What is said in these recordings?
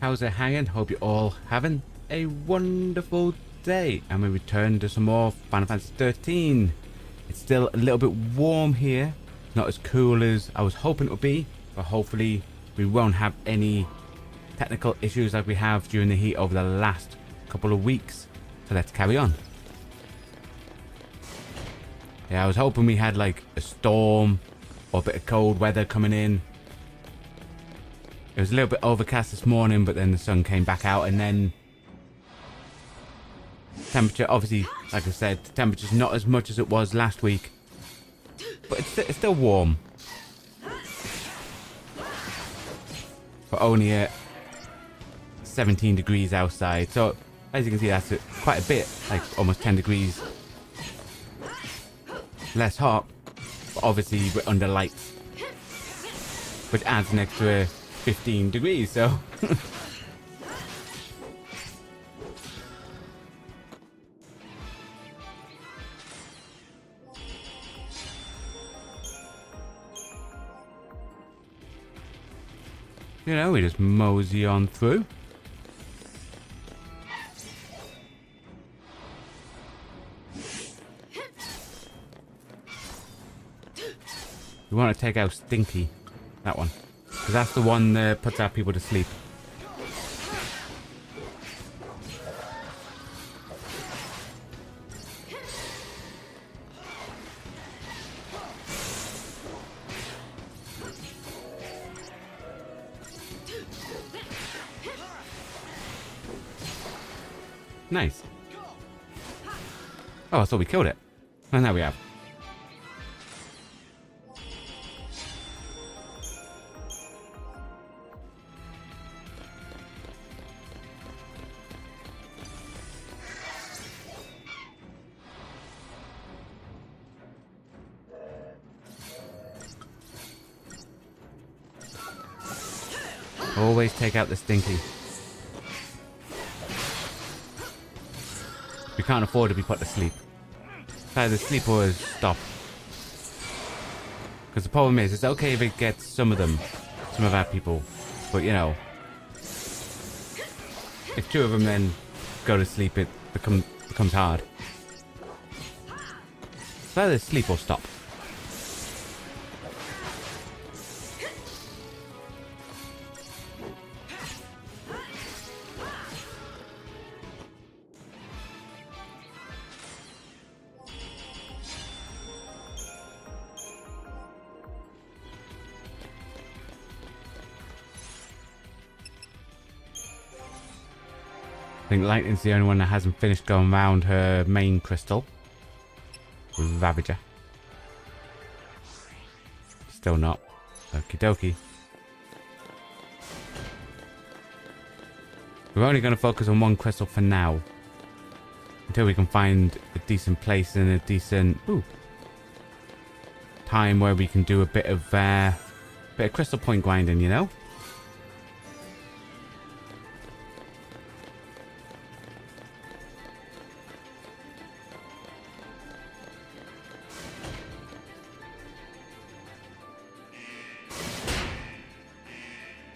How's it hanging? Hope you're all having a wonderful day. And we return to some more Final Fantasy XIII. It's still a little bit warm here. Not as cool as I was hoping it would be. But hopefully we won't have any technical issues like we have during the heat over the last couple of weeks. So let's carry on. Yeah, I was hoping we had like a storm or a bit of cold weather coming in. It was a little bit overcast this morning, but then the sun came back out, and then temperature, obviously, like I said, the temperature's not as much as it was last week, but it's still warm. But only at 17 degrees outside, so as you can see, that's quite a bit, like almost 10 degrees less hot, but obviously we're under lights, which adds an extra 15 degrees, so you know, we just mosey on through. We want to take out Stinky, that one. Because that's the one that puts our people to sleep. Nice. Oh, I thought we killed it. And now we have. Always take out the Stinky. We can't afford to be put to sleep. It's either sleep or stop. Because the problem is, it's okay if it gets some of them, some of our people. But you know, if two of them then go to sleep, it becomes hard. It's either sleep or stop. I think Lightning's the only one that hasn't finished going around her main crystal. With Ravager. Still not. Okie dokie. We're only going to focus on one crystal for now. Until we can find a decent place and a decent time where we can do a bit of crystal point grinding, you know?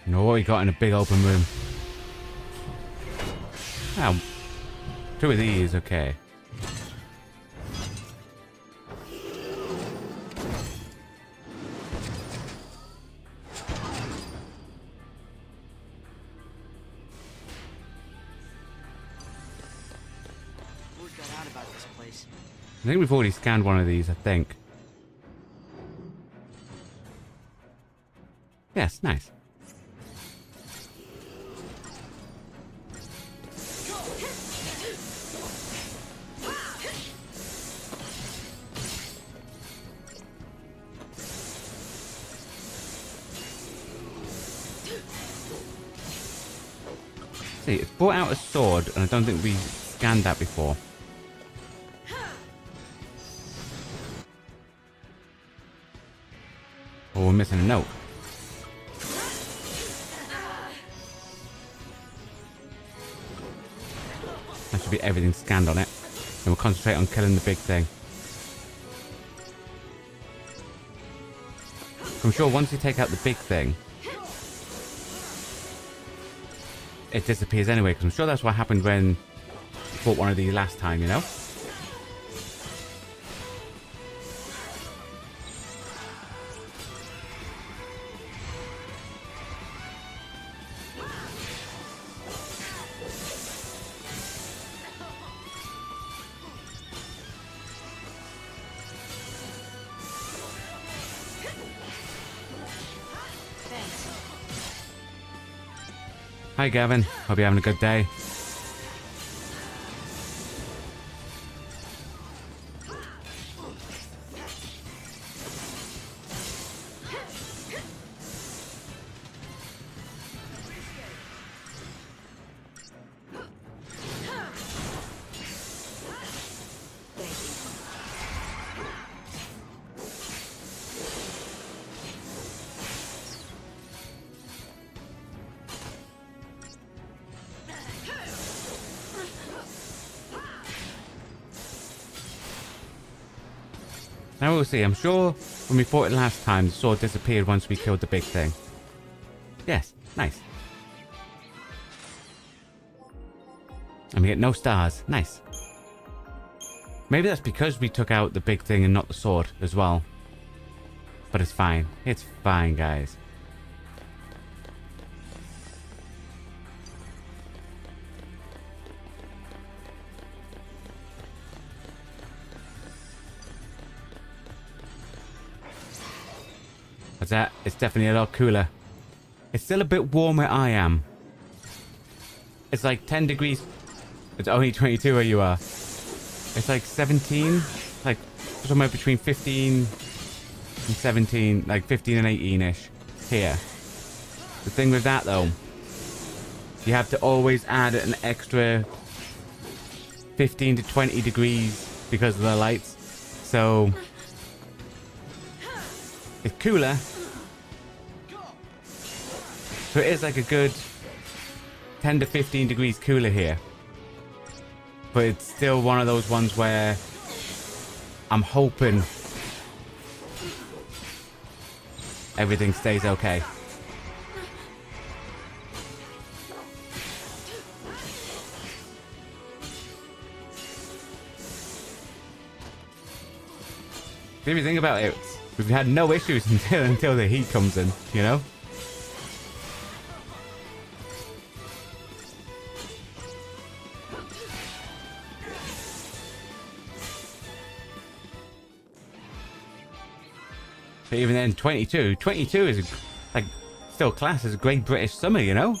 You know what we got in a big open room? Oh, two of these, okay. Word got out about this place. I think we've already scanned one of these, I think. Yes, nice. See, it's brought out a sword, and I don't think we scanned that before. Oh, we're missing a note. That should be everything scanned on it. And we'll concentrate on killing the big thing. I'm sure once you take out the big thing, it disappears anyway, because I'm sure that's what happened when I fought one of these last time, you know? Hi Gavin, hope you're having a good day. Now we'll see. I'm sure when we fought it last time, the sword disappeared once we killed the big thing. Yes, nice. And we get no stars. Nice. Maybe that's because we took out the big thing and not the sword as well. But it's fine. It's fine, guys. What's that? It's definitely a lot cooler. It's still a bit warm where I am. It's like 10 degrees. It's only 22 where you are. It's like 17. Like somewhere between 15 and 17. Like 15 and 18-ish here. The thing with that though, you have to always add an extra 15 to 20 degrees because of the lights. So it's cooler. So it is like a good 10 to 15 degrees cooler here. But it's still one of those ones where I'm hoping everything stays okay. If you think about it, we've had no issues until the heat comes in, you know? But even then, 22 is like still classed as a great British summer, you know?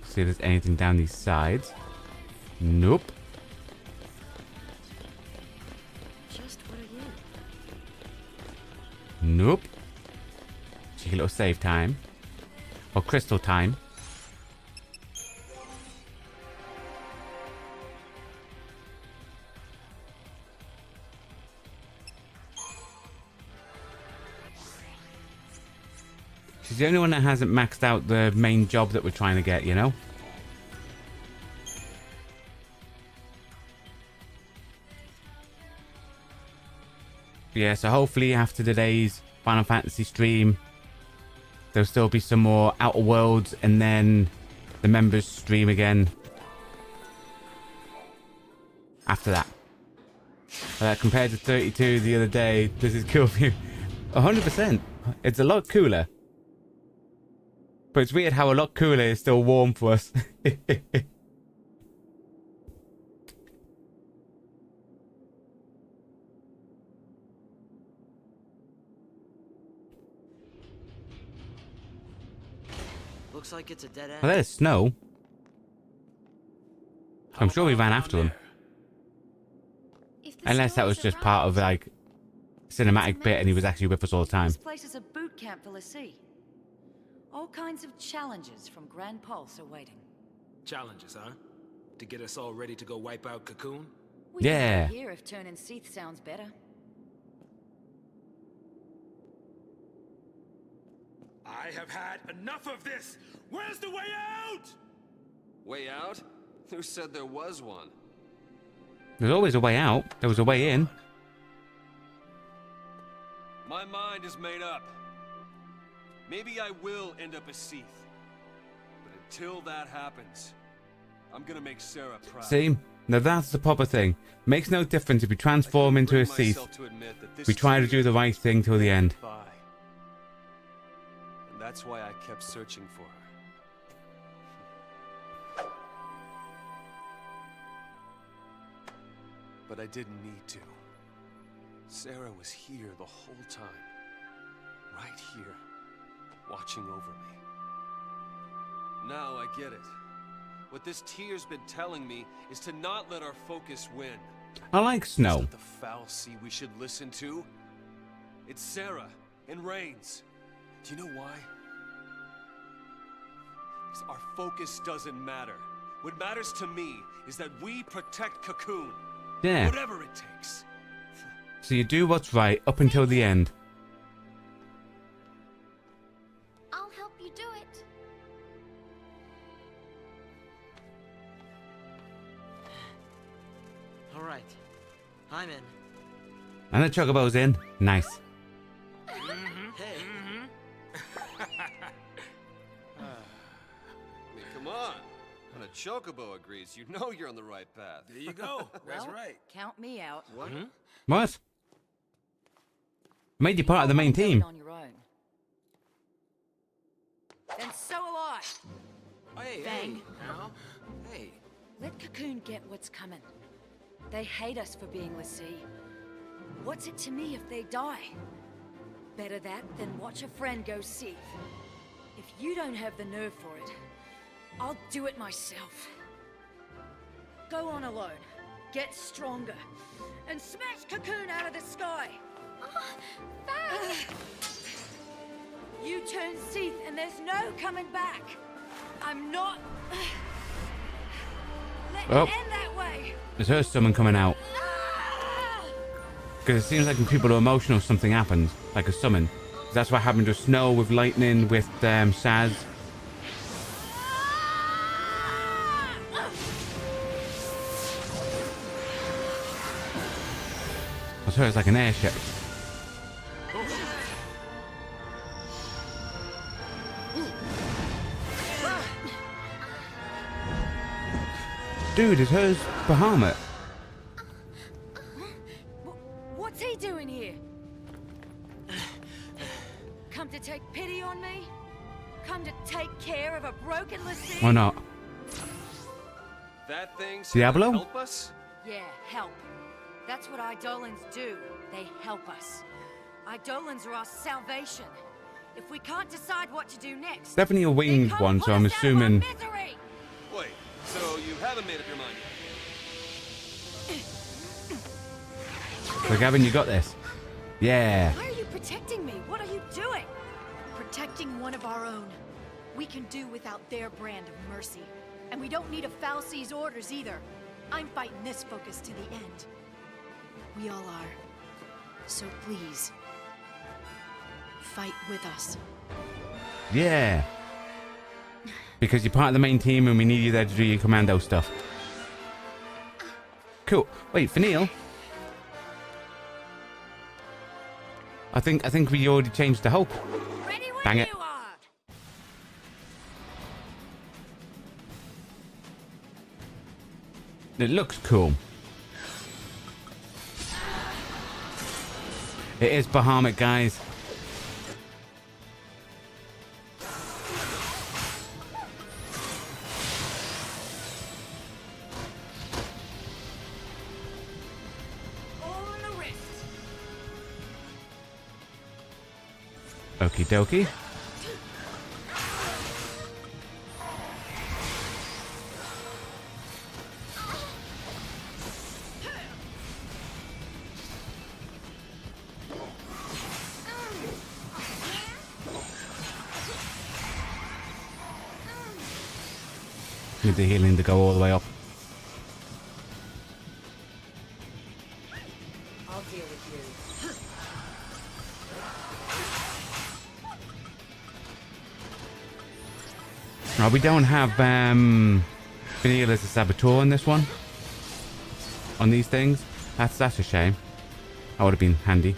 See if there's anything down these sides. Nope. Just what I need. Nope. Cheeky little save time. Or crystal time. She's the only one that hasn't maxed out the main job that we're trying to get, you know? Yeah, so hopefully after today's Final Fantasy stream, there'll still be some more Outer Worlds and then the members stream again after that. Compared to 32 the other day, this is cool for you. 100%. It's a lot cooler. But it's weird how a lot cooler is still warm for us. Looks like it's a dead end. Well, there's snow. I'm sure we ran after them. Unless that was just part of like cinematic bit and he was actually with us all the time. This place is a boot camp for Lassie. All kinds of challenges from Grand Pulse are waiting. Challenges, huh? To get us all ready to go wipe out Cocoon? We Yeah. can hear if turning Seath sounds better. I have had enough of this! Where's the way out? Way out? Who said there was one? There's always a way out. There was a way in. My mind is made up. Maybe I will end up a Sith. But until that happens, I'm gonna make Sarah proud. See? Now that's the proper thing. Makes no difference if we transform into a Sith. We try to do the right thing till the end. And that's why I kept searching for her. But I didn't need to. Sarah was here the whole time. Right here. Watching over me. Now I get it. What this tear's been telling me is to not let our focus win. I like snow. It's not the foul sea we should listen to. It's Sarah and Reigns. Do you know why? Because our focus doesn't matter. What matters to me is that we protect Cocoon. Yeah. Whatever it takes. So you do what's right up until the end. I'll help you do it. All right. I'm in. And the chocobo's in. Nice. Hey. I mean, come on. When a chocobo agrees, you know you're on the right path. There you go. That's Well, right. Count me out. What? What? Made you part of the main You're team. on your own. And so will I. Hey, Bang. hey, now. Hey. Let Cocoon get what's coming. They hate us for being l'Cie. What's it to me if they die? Better that than watch a friend go Sith. If you don't have the nerve for it, I'll do it myself. Go on alone, get stronger, and smash Cocoon out of the sky! You turn Sith and there's no coming back! I'm not... Let Oh. it end that way! There's her summon coming out. Because it seems like when people are emotional, something happens. Like a summon. That's what happened with Snow, with Lightning, with Saz. I swear it's like an airship. Dude, it's hers Bahamut. What's he doing here? Come to take pity on me? Come to take care of a broken l'Cie? Or not? That thing's Diablo? help us? Yeah, help. That's what Eidolons do. They help us. Eidolons are our salvation. If we can't decide what to do next... Definitely a then winged come one, put so I'm us out of our assuming... Wait, misery! so you haven't made up your mind yet? So Gavin, you got this. Yeah. Why are you protecting me? What are you doing? Protecting one of our own. We can do without their brand of mercy. And we don't need a Fal'Cie's orders either. I'm fighting this focus to the end. We all are. So please, fight with us. Yeah. Because you're part of the main team and we need you there to do your commando stuff. Cool. Wait, for Neil? I think we already changed the Hulk. Ready when Dang you it. are! It looks cool. It is Bahamut, guys. On the wrist! Okie dokie. Need the healing to go all the way up. I'll deal with you. Right, we don't have Vanilla as a saboteur on this one. On these things. That's a shame. That would have been handy.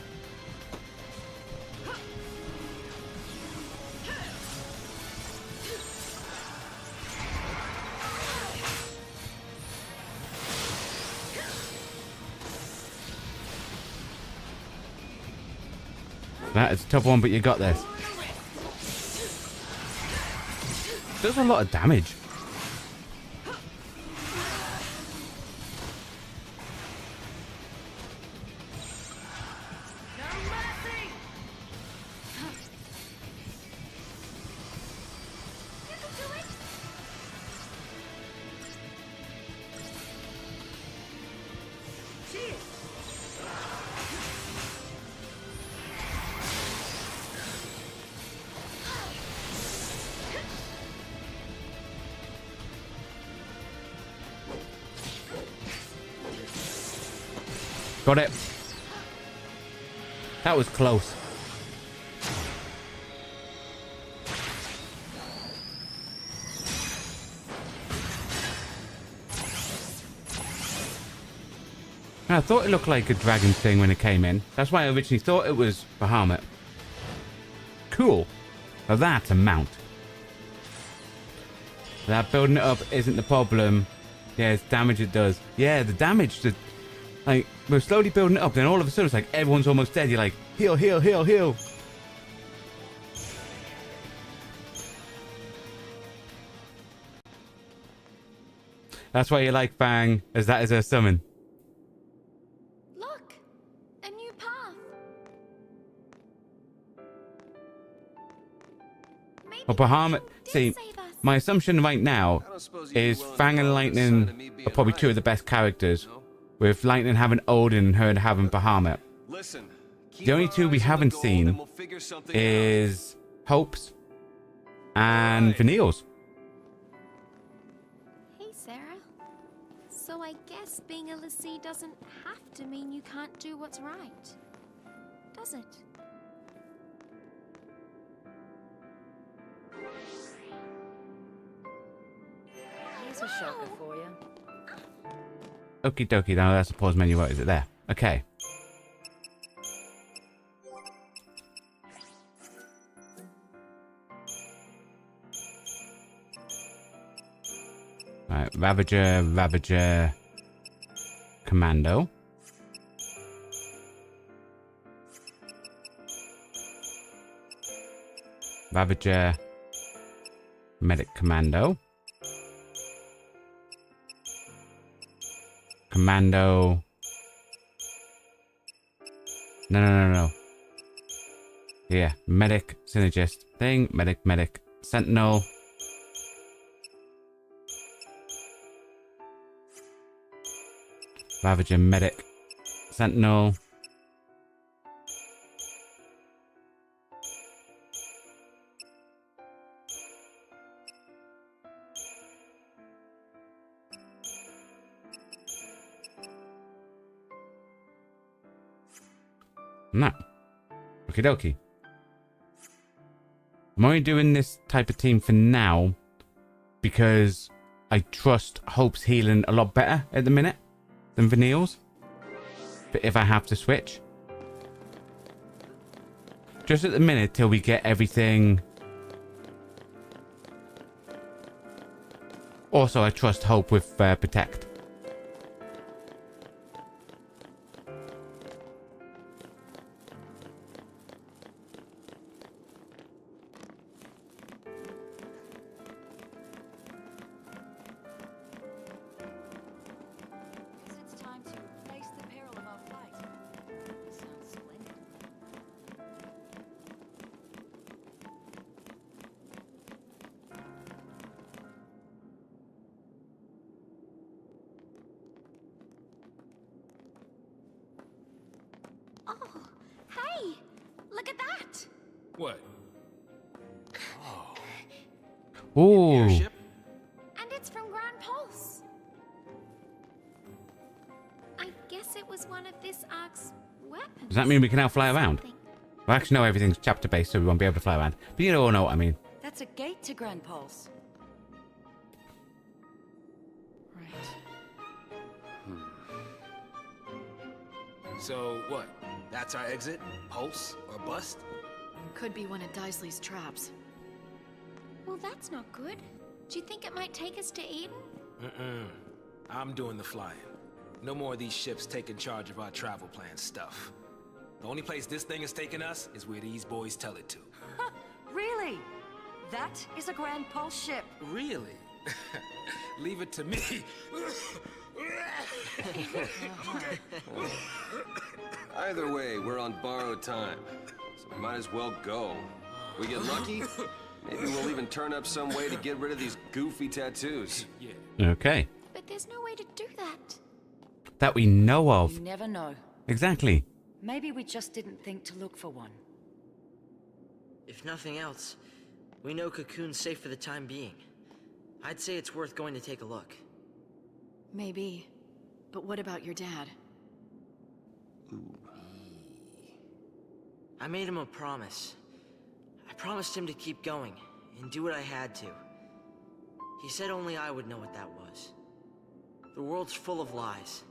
That is a tough one, but you got this. Does a lot of damage. Got it. That was close. I thought it looked like a dragon thing when it came in. That's why I originally thought it was Bahamut. Cool. Now that's a mount. That building it up isn't the problem. Yeah, it's damage it does. Yeah, the damage that... Like, we're slowly building it up, then all of a sudden it's like everyone's almost dead. You're like, heal, heal, heal, heal. That's why you like Fang, as that is a summon. Look, a new path. Maybe Well, Bahamut... did See, save us. my assumption right now I don't suppose you'd be is willing to Fang and call this sign Lightning of me being are probably two of right, the best characters. no? With Lightning having Odin and her having Bahamut. Listen, keep The only our two we eyes on the haven't gold seen and we'll figure something out. is Hope's and Right. Vanille's. Hey, Sarah. So I guess being a Lassie doesn't have to mean you can't do what's right, does it? Here's a shocker for you. Okie dokie, now that's the pause menu. What is it there? Okay. Right, Ravager, Ravager, Commando. Ravager, Medic Commando. Commando. No. Yeah, Medic, Synergist thing. Medic, Sentinel. Ravager, Medic, Sentinel. No. Okie dokie. I'm only doing this type of team for now because I trust Hope's healing a lot better at the minute than Vanille's. But if I have to switch. Just at the minute till we get everything. Also, I trust Hope with Protect. It's time to face the peril of our fight. Sounds splendid. Oh, hey! Look at that! What? Ooh. Airship? And it's from Grand Pulse. I guess it was one of this arc's weapons. Does that mean we can now fly around? Something. Well, actually, no, everything's chapter based, so we won't be able to fly around. But you all know what I mean. That's a gate to Grand Pulse. Right. So what? That's our exit? Pulse or bust? Could be one of Daisley's traps. Well, that's not good. Do you think it might take us to Eden? I'm doing the flying. No more of these ships taking charge of our travel plan stuff. The only place this thing is taking us is where these boys tell it to. Really? That is a Grand Pulse ship. Really? Leave it to me. Either way, we're on borrowed time, so we might as well go. We get lucky, maybe we'll even turn up some way to get rid of these goofy tattoos. Okay. But there's no way to do that. That we know of. You never know. Exactly. Maybe we just didn't think to look for one. If nothing else, we know Cocoon's safe for the time being. I'd say it's worth going to take a look. Maybe. But what about your dad? I made him a promise. I promised him to keep going and do what I had to. He said only I would know what that was. The world's full of lies.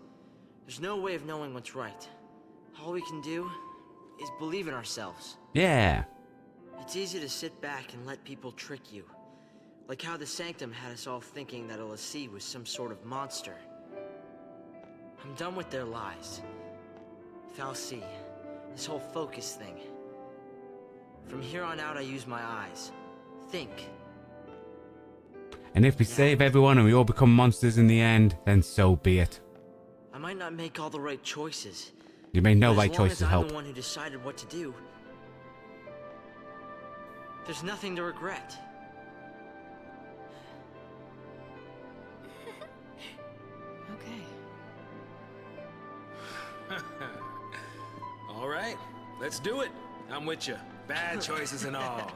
There's no way of knowing what's right. All we can do is believe in ourselves. Yeah. It's easy to sit back and let people trick you. Like how the Sanctum had us all thinking that a l'Cie was some sort of monster. I'm done with their lies. FinalFantasy, this whole focus thing. From here on out, I use my eyes. Think. And if we save everyone and we all become monsters in the end, then so be it. I might not make all the right choices. You made no but right as long choices, as I'm help. the one who decided what to do, there's nothing to regret. Okay. All right, let's do it. I'm with you. Bad choices and all.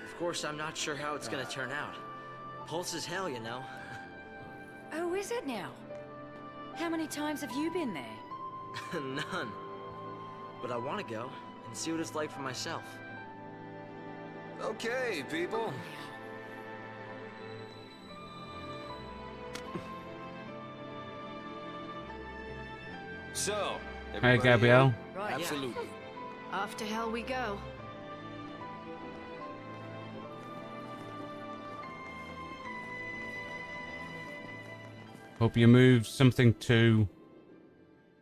Of course, I'm not sure how it's gonna turn out. Pulse is hell, you know. Oh, is it now? How many times have you been there? None. But I want to go and see what it's like for myself. Okay, people. So, Hey, everybody Gabrielle. in? Right. Absolutely. Off to hell we go. Hope you moved something to...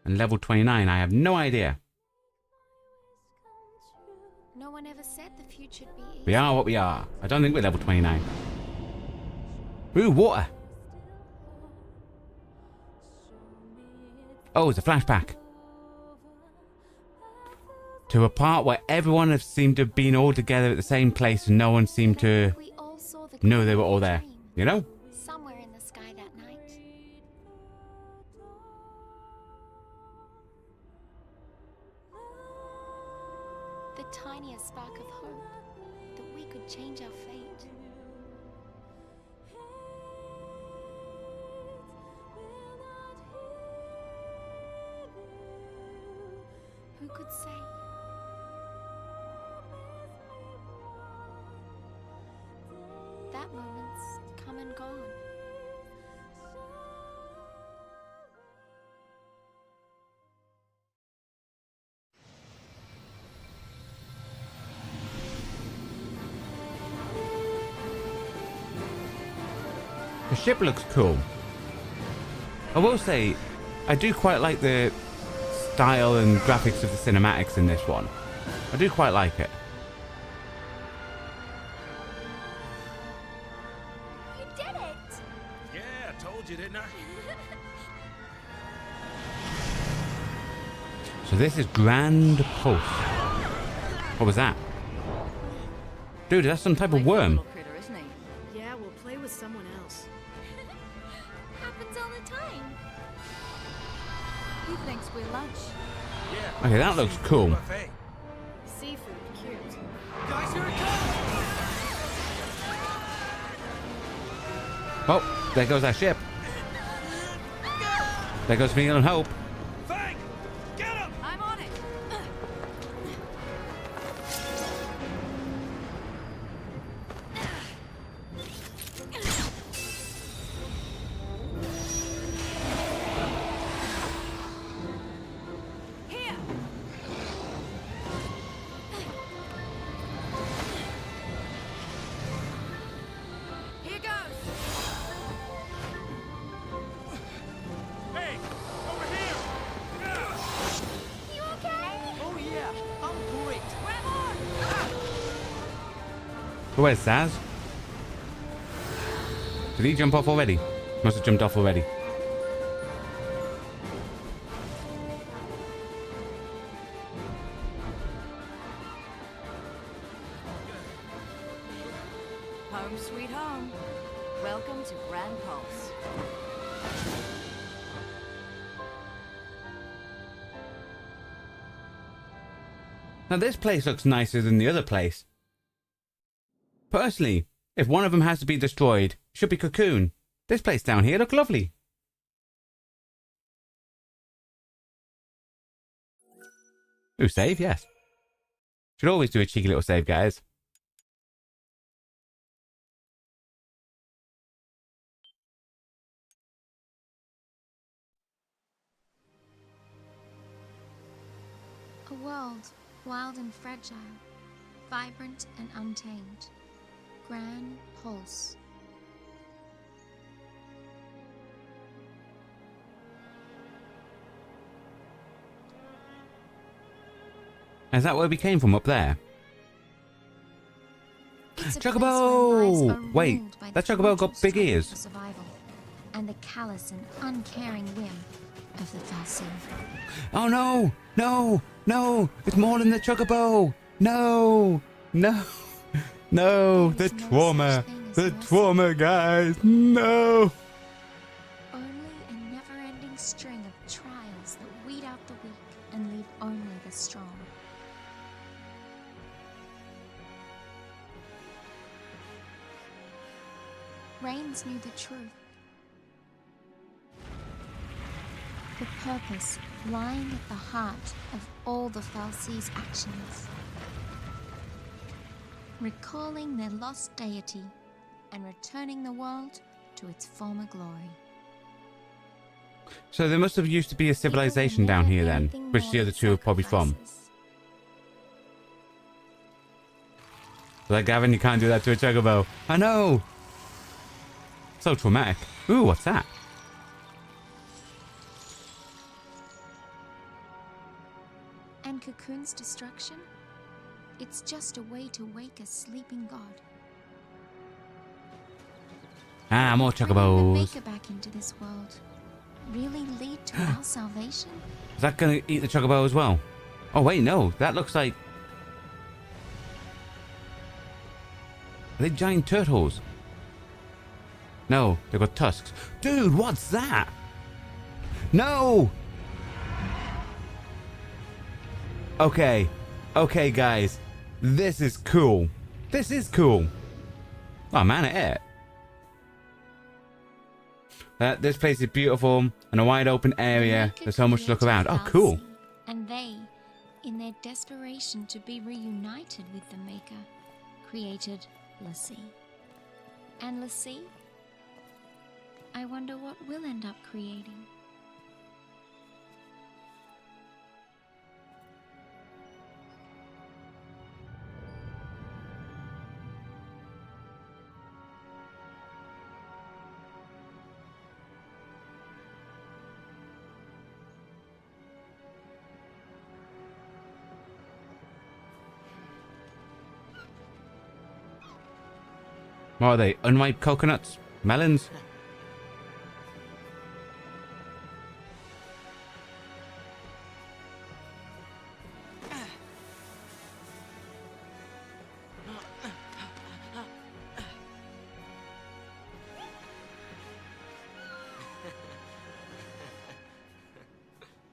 And level 29, I have no idea. No one ever said the future'd be easy. We are what we are. I don't think we're level 29. Ooh, water. Oh, it's a flashback. To a part where everyone has seemed to have been all together at the same place and no one seemed to We all saw the know they were all grand there. dream You know? somewhere in the sky that night. The tiniest spark of hope that we could change our fate. Who could say? That moment's come and gone. The ship looks cool. I will say, I do quite like the style and graphics of the cinematics in this one. I do quite like it. You did it! Yeah, I told you, didn't I? So this is Grand Pulse. What was that? Dude, that's some type of worm. Little critter, isn't he? Yeah, we'll play with someone else. Happens all the time. He thinks we're lunch. Yeah. Okay, that looks cool. Buffet. Seafood, cute. Guys, here it comes! Oh, there goes our ship. There goes Final and Hope. Fang! Get him! I'm on it. Here. Here goes. Hey, over here! Where's Saz? Did he jump off already? Must have jumped off already. Home sweet home. Welcome to Grand Pulse. Now this place looks nicer than the other place. Personally, if one of them has to be destroyed, it should be Cocoon. This place down here look lovely. Ooh, save? Yes. Should always do a cheeky little save, guys. A world wild and fragile, vibrant and untamed. Grand Pulse. Is that where we came from up there? It's a Chocobo! place where lives are Wait, ruled by that the Chocobo got brutal big struggle ears. for survival, and the callous and uncaring whim of the Fal'Cie. Oh no! No! No! It's more than the Chocobo! No! No! No! The There is no trauma! such thing as The mercy. trauma, guys! No! Only a never-ending string of trials that weed out the weak and leave only the strong. Reigns knew the truth. The purpose lying at the heart of all the Fal'Cie's actions. Recalling their lost deity and returning the world to its former glory. So there must have used to be a civilization down here then, which the other two are probably from. Like, Gavin, you can't do that to a Chocobo. I know! So traumatic. Ooh, what's that? And Cocoon's destruction? It's just a way to wake a sleeping god. Ah, more Bringing the Chocobos. Maker back into this world really lead to our salvation? Is that gonna eat the Chocobo as well? Oh wait, no. That looks like... Are they giant turtles? No, they've got tusks. Dude, what's that? No! Okay. Okay, guys. This is cool. This is cool. Oh, man, it. This place is beautiful and a wide open area. Maker There's so much to look created around. Oh, cool. Fal'Cie, and they, in their desperation to be reunited with the Maker, created l'Cie. And l'Cie? I wonder what we'll end up creating. What are they? Unripe coconuts? Melons?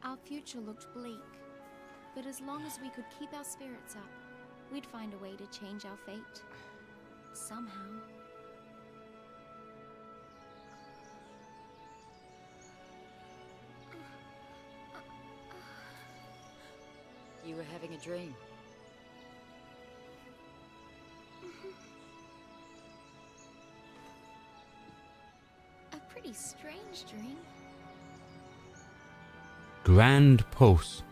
Our future looked bleak, but as long as we could keep our spirits up, we'd find a way to change our fate. Somehow. You were having a dream. A pretty strange dream. Grand Pulse.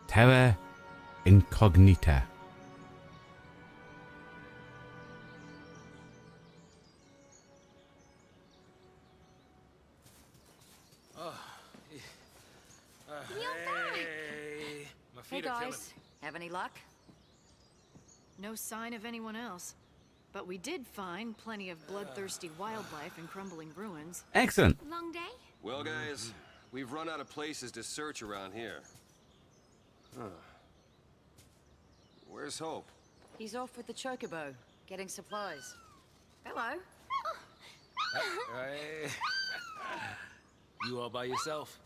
Terra Incognita. Hey, my Hey feet are killing guys, have any luck? No sign of anyone else. But we did find plenty of bloodthirsty wildlife in crumbling ruins. Excellent. Long day? Well, guys, we've run out of places to search around here. Huh. Where's Hope? He's off with the chocobo, getting supplies. Hello. Hey. You all by yourself?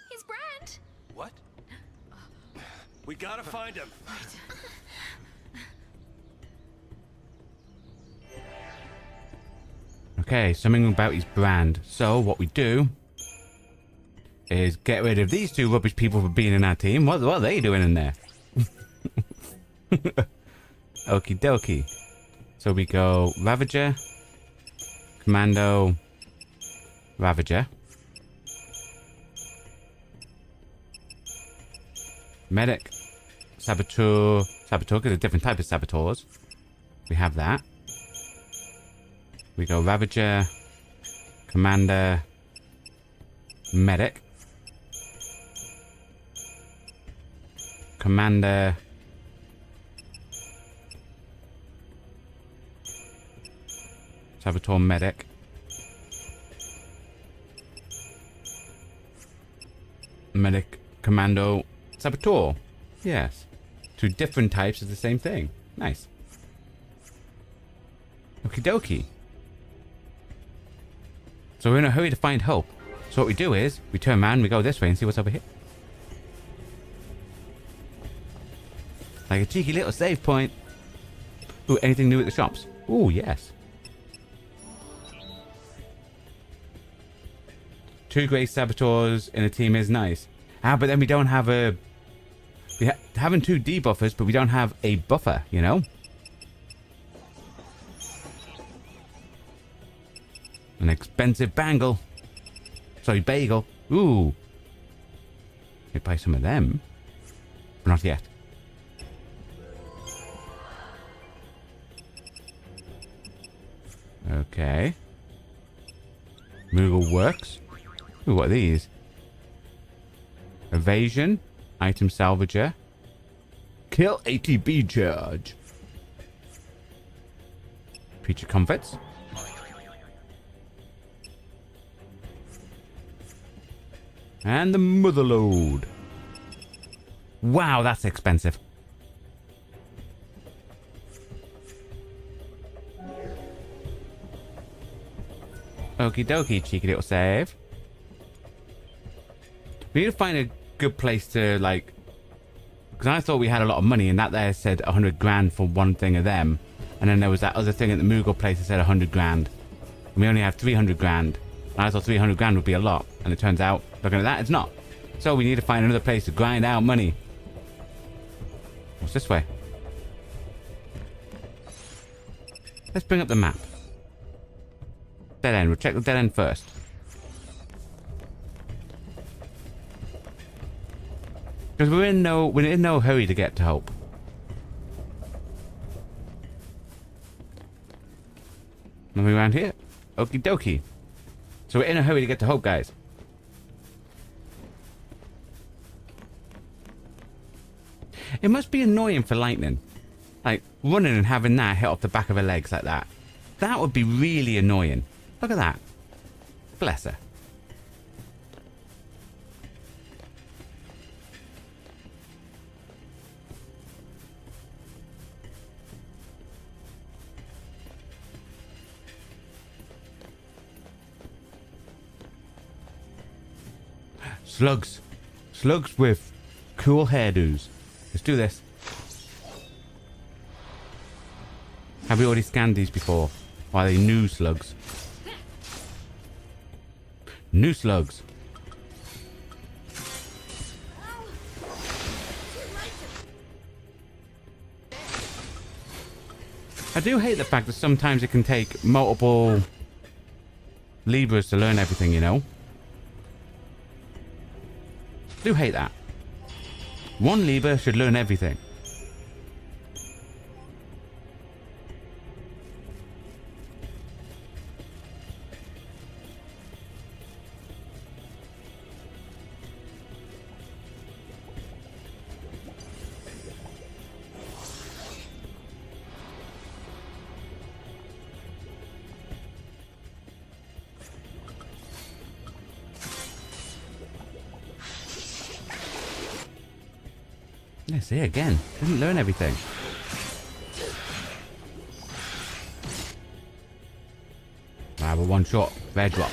He's Brand. What? We gotta find him. Okay, something about his brand. So what we do is get rid of these two rubbish people for being in our team. What are they doing in there? Okie dokie. So we go Ravager, Commando, Ravager, Medic, Saboteur, because a different type of Saboteurs. We have that. We go Ravager, Commander, Medic, Commander, Saboteur, Medic, Medic, Commando, Saboteur. Yes. Two different types of the same thing. Nice. Okie dokie. So we're in a hurry to find Hope. So what we do is, we turn around and we go this way and see what's over here. Like a cheeky little save point. Ooh, anything new at the shops? Ooh, yes. 2 Grey Saboteurs in a team is nice. Ah, but then we don't have a... having 2 debuffers, but we don't have a buffer, you know? An expensive bangle. Sorry, bagel. Ooh. Maybe buy some of them. But not yet. Okay. Moogle works. Ooh, what are these? Evasion. Item salvager. Kill ATB charge. Creature comforts. And the motherload. Wow, that's expensive. Okie dokie, cheeky little save. We need to find a good place to, like... Because I thought we had a lot of money, and that there said 100 grand for one thing of them. And then there was that other thing at the Moogle place that said 100 grand. And we only have 300 grand. And I thought 300 grand would be a lot. And it turns out, looking at that, it's not. So we need to find another place to grind out money. What's this way? Let's bring up the map. Dead end. We'll check the dead end first. Because we're in no hurry to get to Hope. Nothing around here. Okie dokie. So we're in a hurry to get to Hope, guys. It must be annoying for Lightning. Like, running and having that hit off the back of her legs like that. That would be really annoying. Look at that. Bless her. Slugs. Slugs with cool hairdos. Let's do this. Have we already scanned these before? Or are they new slugs? New slugs. I do hate the fact that sometimes it can take multiple Libras to learn everything, you know? I do hate that. One Libra should learn everything. Yeah, see, again. Didn't learn everything. I have a one shot. Rare drop.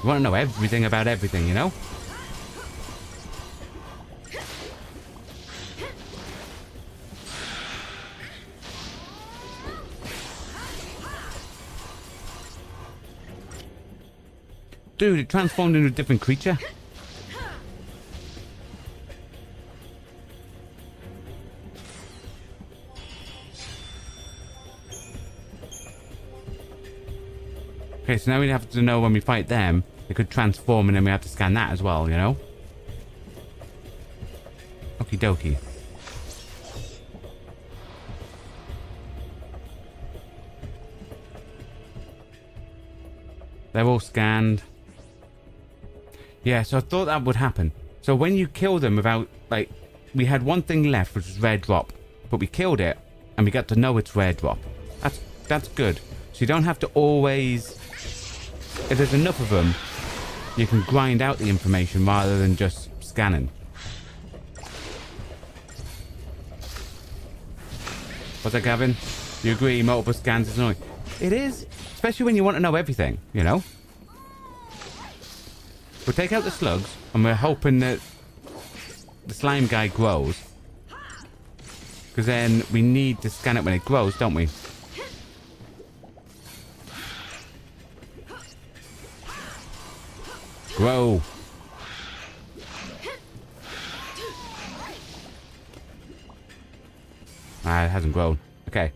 You want to know everything about everything, you know? Dude, it transformed into a different creature. Okay, so now we have to know when we fight them, they could transform and then we have to scan that as well, you know? Okie dokie. They're all scanned. Yeah, so I thought that would happen. So when you kill them without, like, we had one thing left, which was rare drop. But we killed it, and we got to know it's rare drop. That's good. So you don't have to always... If there's enough of them, you can grind out the information rather than just scanning. What's that, Gavin? You agree multiple scans is annoying? It is, especially when you want to know everything, you know? We'll take out the slugs, and we're hoping that the slime guy grows. Because then we need to scan it when it grows, don't we? Grow. Ah, it hasn't grown. Okay.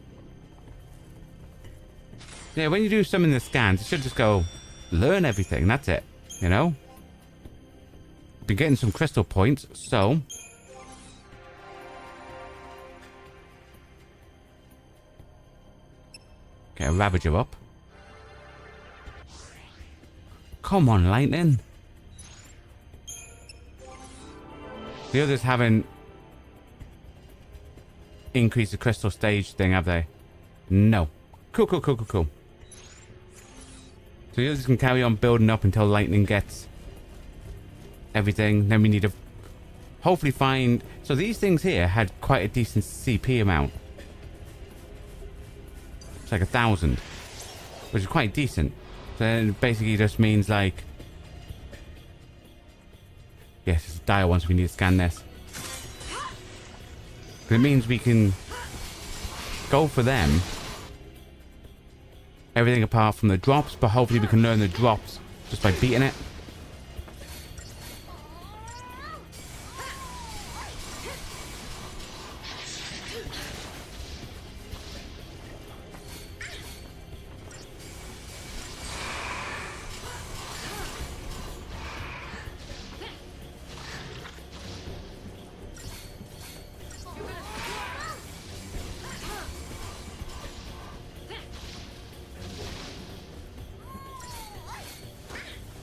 Yeah, when you do some in the scans, it should just go learn everything. That's it. You know? Been getting some crystal points, so... Get a Ravager up. Come on, Lightning. The others haven't increased the crystal stage thing, have they? No. Cool, cool, cool, cool, cool. So the others can carry on building up until Lightning gets everything. Then we need to hopefully find... So these things here had quite a decent CP amount. It's like 1,000. Which is quite decent. So then it basically just means like... Yes, it's a dire once we need to scan this. It means we can go for them. Everything apart from the drops, but hopefully we can learn the drops just by beating it.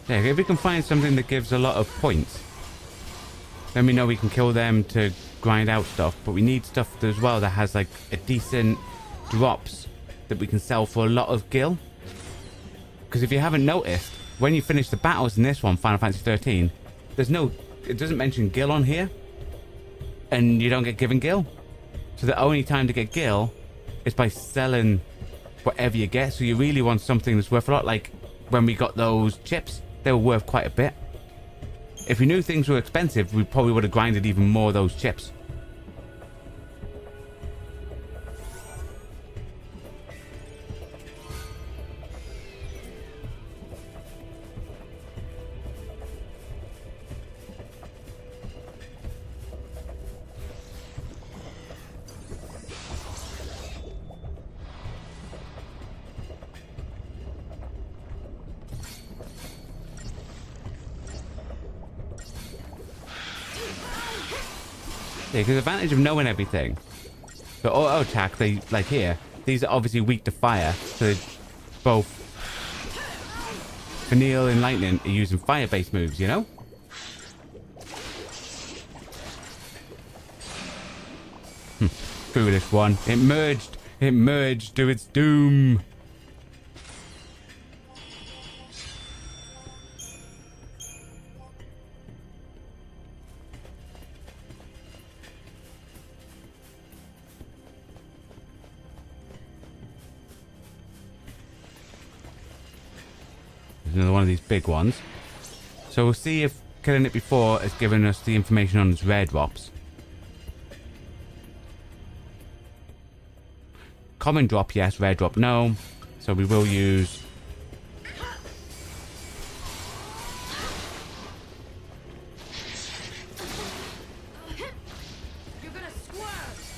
Yeah, if we can find something that gives a lot of points, then we know we can kill them to grind out stuff. But we need stuff as well that has like a decent drops that we can sell for a lot of gil. Because if you haven't noticed, when you finish the battles in this one, Final Fantasy XIII, there's no... It doesn't mention gil on here. And you don't get given gil. So the only time to get gil is by selling whatever you get. So you really want something that's worth a lot. Like when we got those chips, they were worth quite a bit. If we knew things were expensive, we probably would have grinded even more of those chips. Yeah, because the advantage of knowing everything. The auto attack, they like here, these are obviously weak to fire, so both Vanille and Lightning are using fire-based moves, you know? Foolish one. It merged to its doom. There's another one of these big ones. So we'll see if killing it before has given us the information on its rare drops. Common drop, yes. Rare drop, no. So we will use... You're gonna swerve.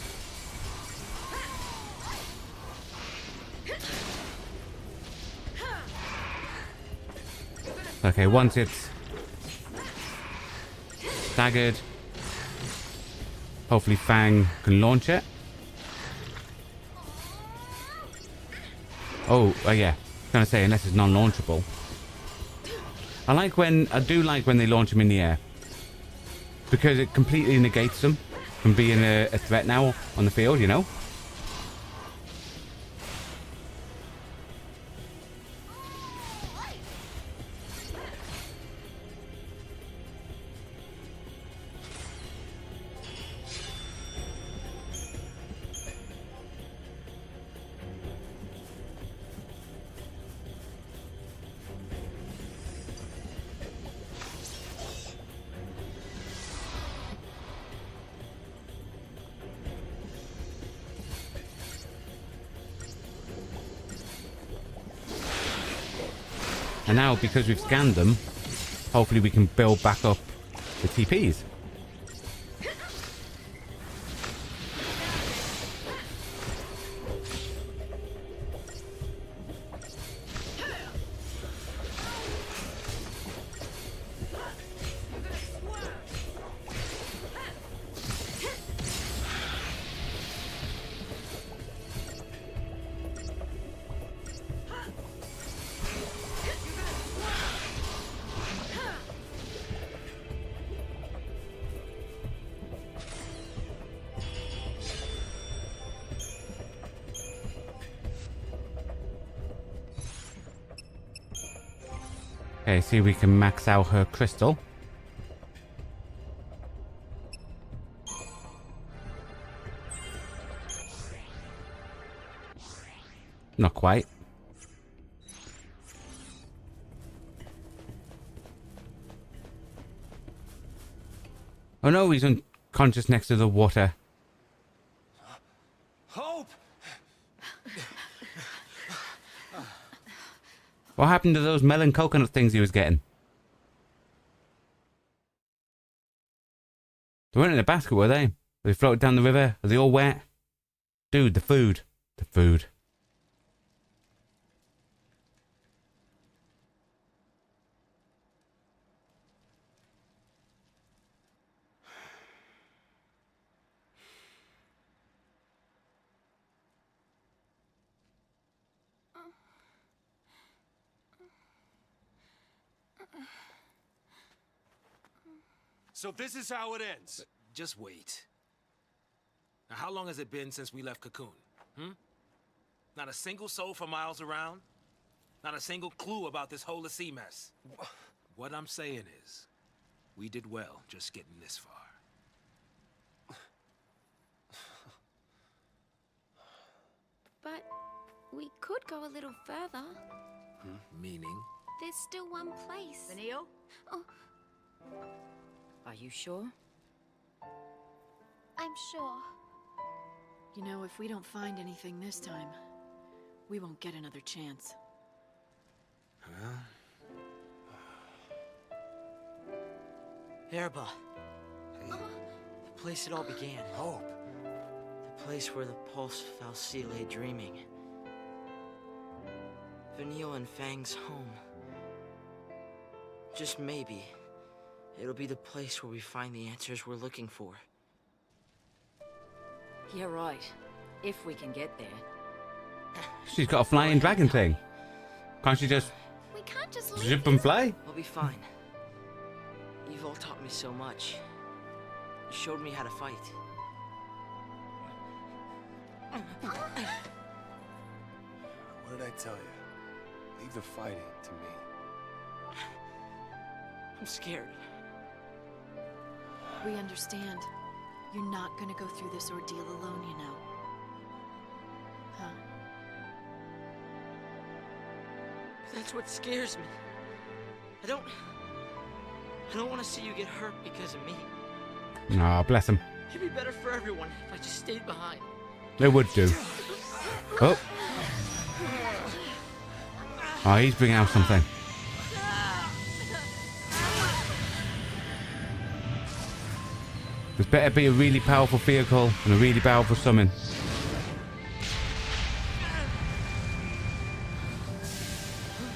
Okay, once it's staggered, hopefully Fang can launch it. Oh, yeah. I was gonna say, unless it's non-launchable. I do like when they launch them in the air, because it completely negates them from being a threat now on the field, you know? And now, because we've scanned them, hopefully we can build back up the TPs. Okay, see if we can max out her crystal. Not quite. Oh no, he's unconscious next to the water. Hope! What happened to those melon coconut things he was getting? They weren't in a basket, were they? They floated down the river. Are they all wet? Dude, the food. The food. So this is how it ends. Just wait. Now, how long has it been since we left Cocoon? Not a single soul for miles around? Not a single clue about this whole sea mess? What I'm saying is, we did well just getting this far. But we could go a little further. Meaning? There's still one place. Vanille? Oh, Are you sure? I'm sure. You know, if we don't find anything this time, we won't get another chance. Erba. The place it all began. Hope. The place where the Pulse Falsi lay dreaming. Vanille and Fang's home. Just maybe, it'll be the place where we find the answers we're looking for. You're right. If we can get there. She's got a flying dragon thing. Can't she just We can't just leave. zip and fly? We'll be fine. You've all taught me so much. You showed me how to fight. What did I tell you? Leave the fighting to me. I'm scared. We understand. You're not gonna go through this ordeal alone, you know. Huh? That's what scares me. I don't want to see you get hurt because of me. Oh, bless him. It'd be better for everyone if I just stayed behind. They would do. Oh. Oh, he's bringing out something. This better be a really powerful vehicle and a really powerful summon.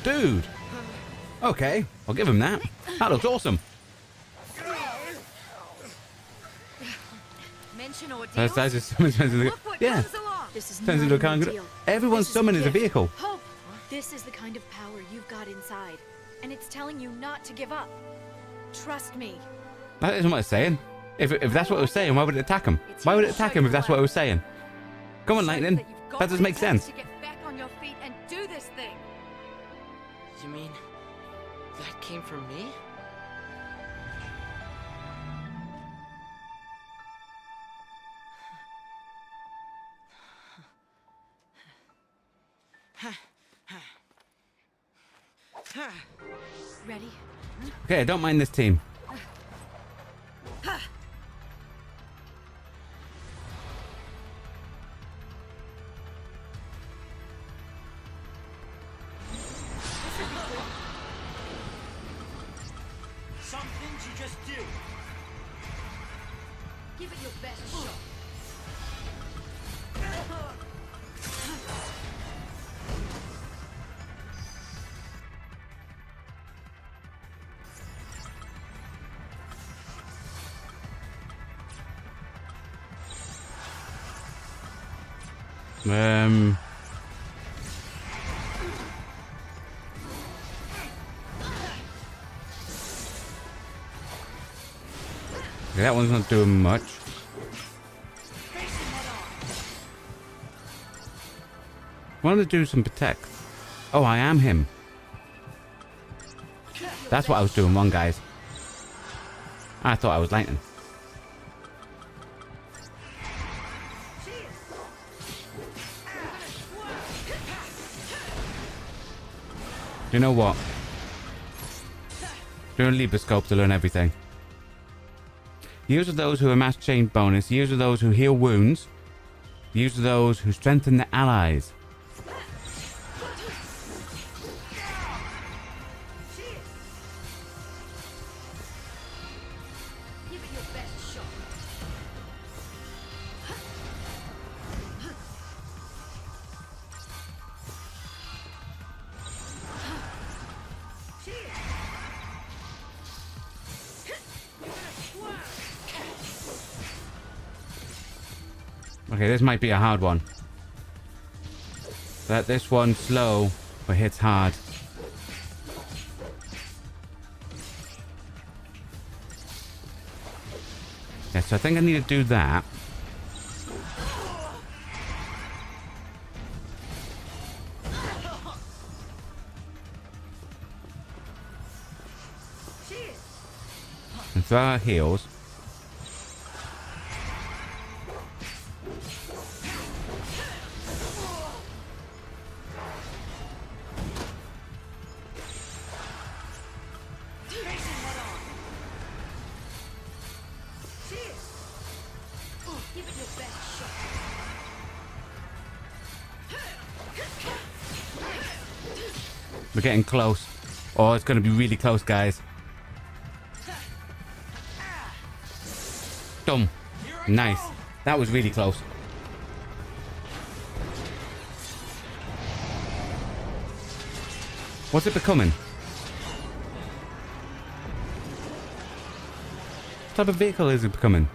Dude! Okay, I'll give him that. That looks awesome. Mention ordeals. That's just summons into the... Look what Yeah. comes along. This is Turns not into a an kind of... ordeal. Everyone's This summon is a gift. vehicle. Hope. This is the kind of power you've got inside, and it's telling you not to give up. Trust me. That isn't what it's saying. If that's what it was saying, why would it attack him? Why would it attack him if that's what it was saying? Come on, Show Lightning. that you've got That doesn't what make it takes sense. to get back on your feet and do this thing. You mean that came from me? Ready? Okay, I don't mind this team. Some things you just do. Give it your best shot. Okay, that one's not doing much. I wanted to do some protect. Oh, I am him. That's what I was doing wrong, guys. I thought I was Lightning. You know what? Doing Libra Scope to learn everything. Use of those who amass chain bonus. Use of those who heal wounds. Use of those who strengthen the allies. Give it your best shot. Okay, this might be a hard one. But this one's slow, but hits hard. Yeah, so I think I need to do that. And throw our heals. Give it your best shot. We're getting close. Oh, it's going to be really close, guys. Dumb. Nice. That was really close. What's it becoming? What type of vehicle is it becoming?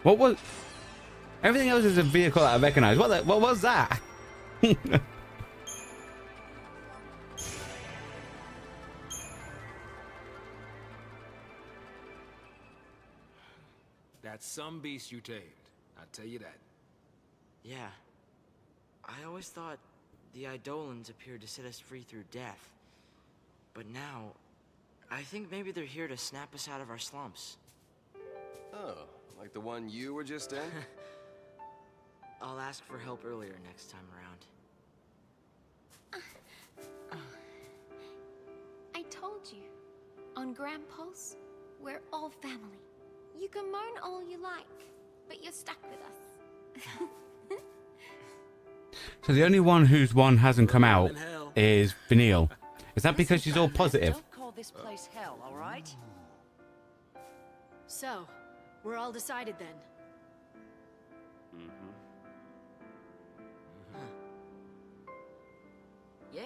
What was... Everything else is a vehicle that I recognize. What was that? That's some beast you tamed. I'll tell you that. Yeah. I always thought the Eidolons appeared to set us free through death. But now, I think maybe they're here to snap us out of our slumps. Oh, like the one you were just in? I'll ask for help earlier next time around. I told you. On Grand Pulse, we're all family. You can moan all you like, but you're stuck with us. So the only one whose one hasn't come out is Vanille. Is that because she's all positive? Don't call this place hell, all right? So, we're all decided then. Yeah.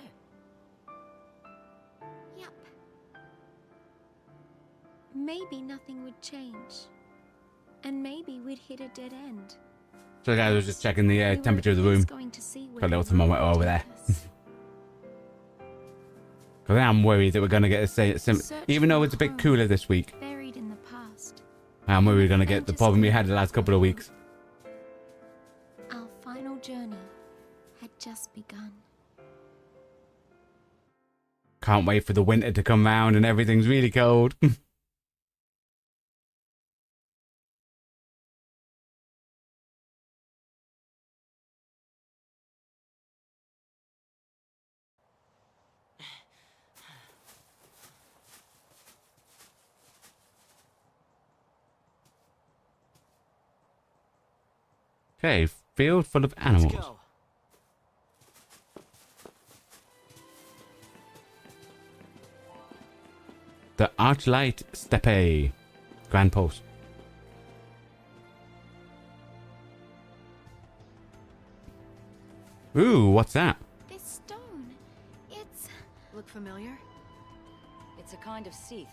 Yep. Maybe nothing would change. And maybe we'd hit a dead end. So guys, I was just checking the We were temperature of the at room. least going to see Got a little where the road thermometer over would there. take us. Because I am worried that we're going to get the same, even though it's a bit cooler this week. Buried in the past. I'm worried we're going to get the problem we had the last couple of weeks. Our final journey had just begun. Can't wait for the winter to come round and everything's really cold. Okay, field full of animals. Let's go. The Archlight Steppe. Grand Post. Ooh, what's that? This stone, it's... Look familiar? It's a kind of Seath.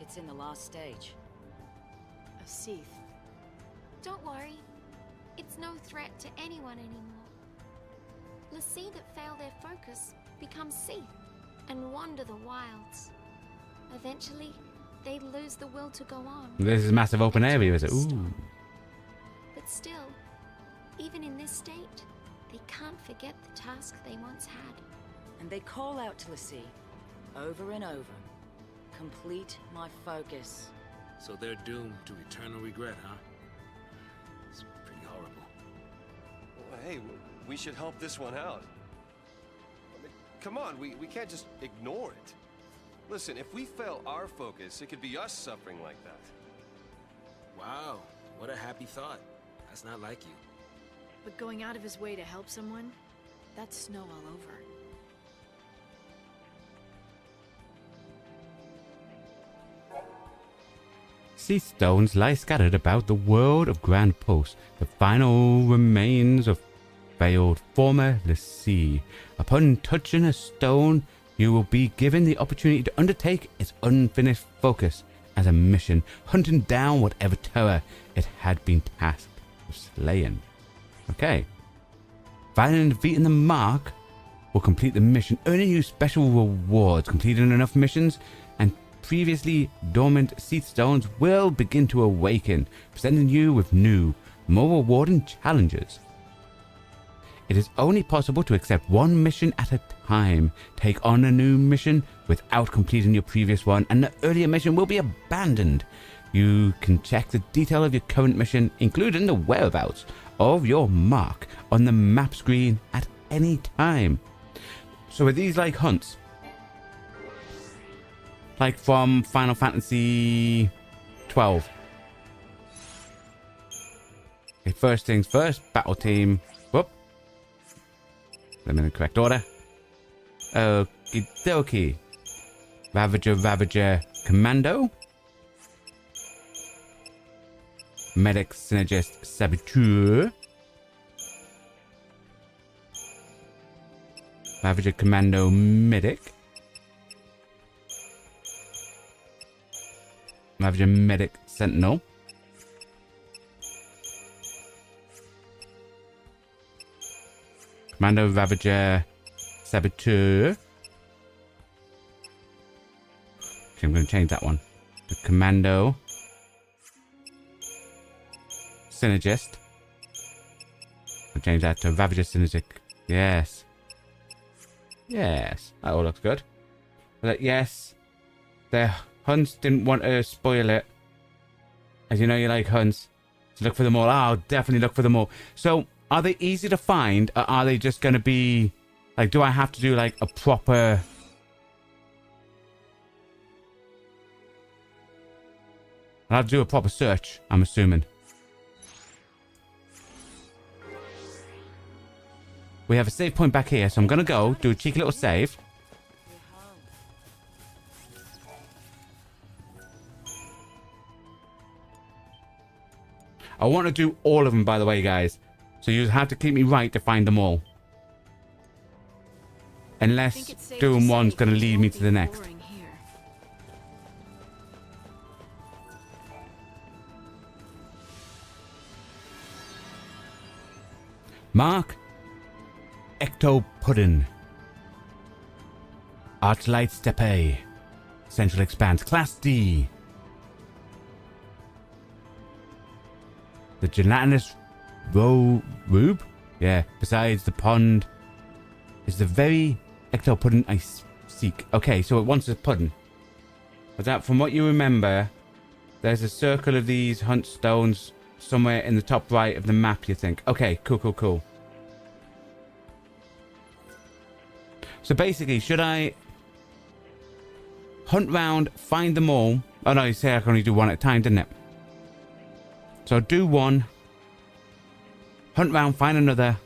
It's in the last stage. A Seath. Don't worry. It's no threat to anyone anymore. Lassie that fail their focus become Seath and wander the wilds. Eventually, they lose the will to go on. This is a massive open area, is it? Ooh. But still, even in this state, they can't forget the task they once had. And they call out to Lassie over and over. Complete my focus. So they're doomed to eternal regret, huh? It's pretty horrible. Well, hey, we should help this one out. I mean, come on, we can't just ignore it. Listen, if we fail our focus, it could be us suffering like that. Wow, what a happy thought. That's not like you. But going out of his way to help someone, that's snow all over. Sea stones lie scattered about the world of Grand Post, the final remains of failed former Lassie. Upon touching a stone, you will be given the opportunity to undertake its unfinished focus as a mission, hunting down whatever terror it had been tasked with slaying. Okay. Finding and defeating the mark will complete the mission, earning you special rewards. Completing enough missions and previously dormant Seath stones will begin to awaken, presenting you with new, more rewarding challenges. It is only possible to accept one mission at a time. Take on a new mission without completing your previous one, and the earlier mission will be abandoned. You can check the detail of your current mission, including the whereabouts of your mark, on the map screen at any time. So are these like hunts? Like from Final Fantasy XII? Okay, first things first, battle team. Whoop. Them in the correct order. Okie dokie. Ravager, Commando. Medic, Synergist, Saboteur. Ravager, Commando, Medic. Ravager, Medic, Sentinel. Commando, Ravager, Saboteur. Okay, I'm going to change that one. The Commando. Synergist. I'll change that to Ravager, Synergist. Yes. Yes. That all looks good. But yes. The hunts didn't want to spoil it. As you know, you like hunts. So look for them all. I'll definitely look for them all. So, are they easy to find, or are they just going to be... Like, do I have to do, like, a proper... I'll have to do a proper search, I'm assuming. We have a save point back here, so I'm going to go do a cheeky little save. I want to do all of them, by the way, guys. So you have to keep me right to find them all. Unless doing one's going to lead me to the next. Mark. Ecto Pudding. Archlight Steppe. Central Expanse. Class D. The gelatinous rube? Yeah. Besides the pond is the very ecto pudding I seek. Okay, so it wants a pudding. But that, from what you remember, there's a circle of these hunt stones somewhere in the top right of the map, you think. Okay, cool, cool, cool. So basically, should I hunt round, find them all? Oh no, you say I can only do one at a time, didn't it? So do one. Hunt round, find another.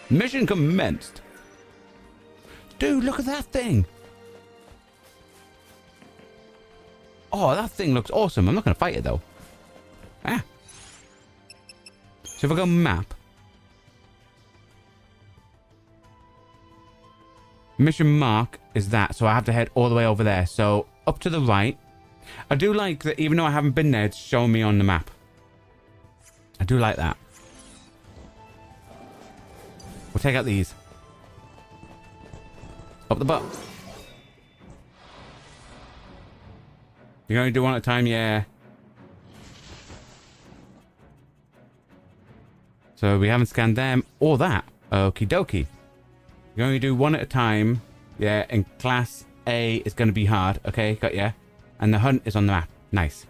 Mission commenced. Dude, look at that thing. Oh, that thing looks awesome. I'm not going to fight it though. Ah. So if I go map. Mission mark is that. So I have to head all the way over there. So up to the right. I do like that even though I haven't been there, it's showing me on the map. I do like that. We'll take out these. Up the butt. You're going to do one at a time? Yeah. So we haven't scanned them or that. Okie dokie. You're going to do one at a time. Yeah, and class A is going to be hard. Okay, got ya. And the hunt is on the map. Nice.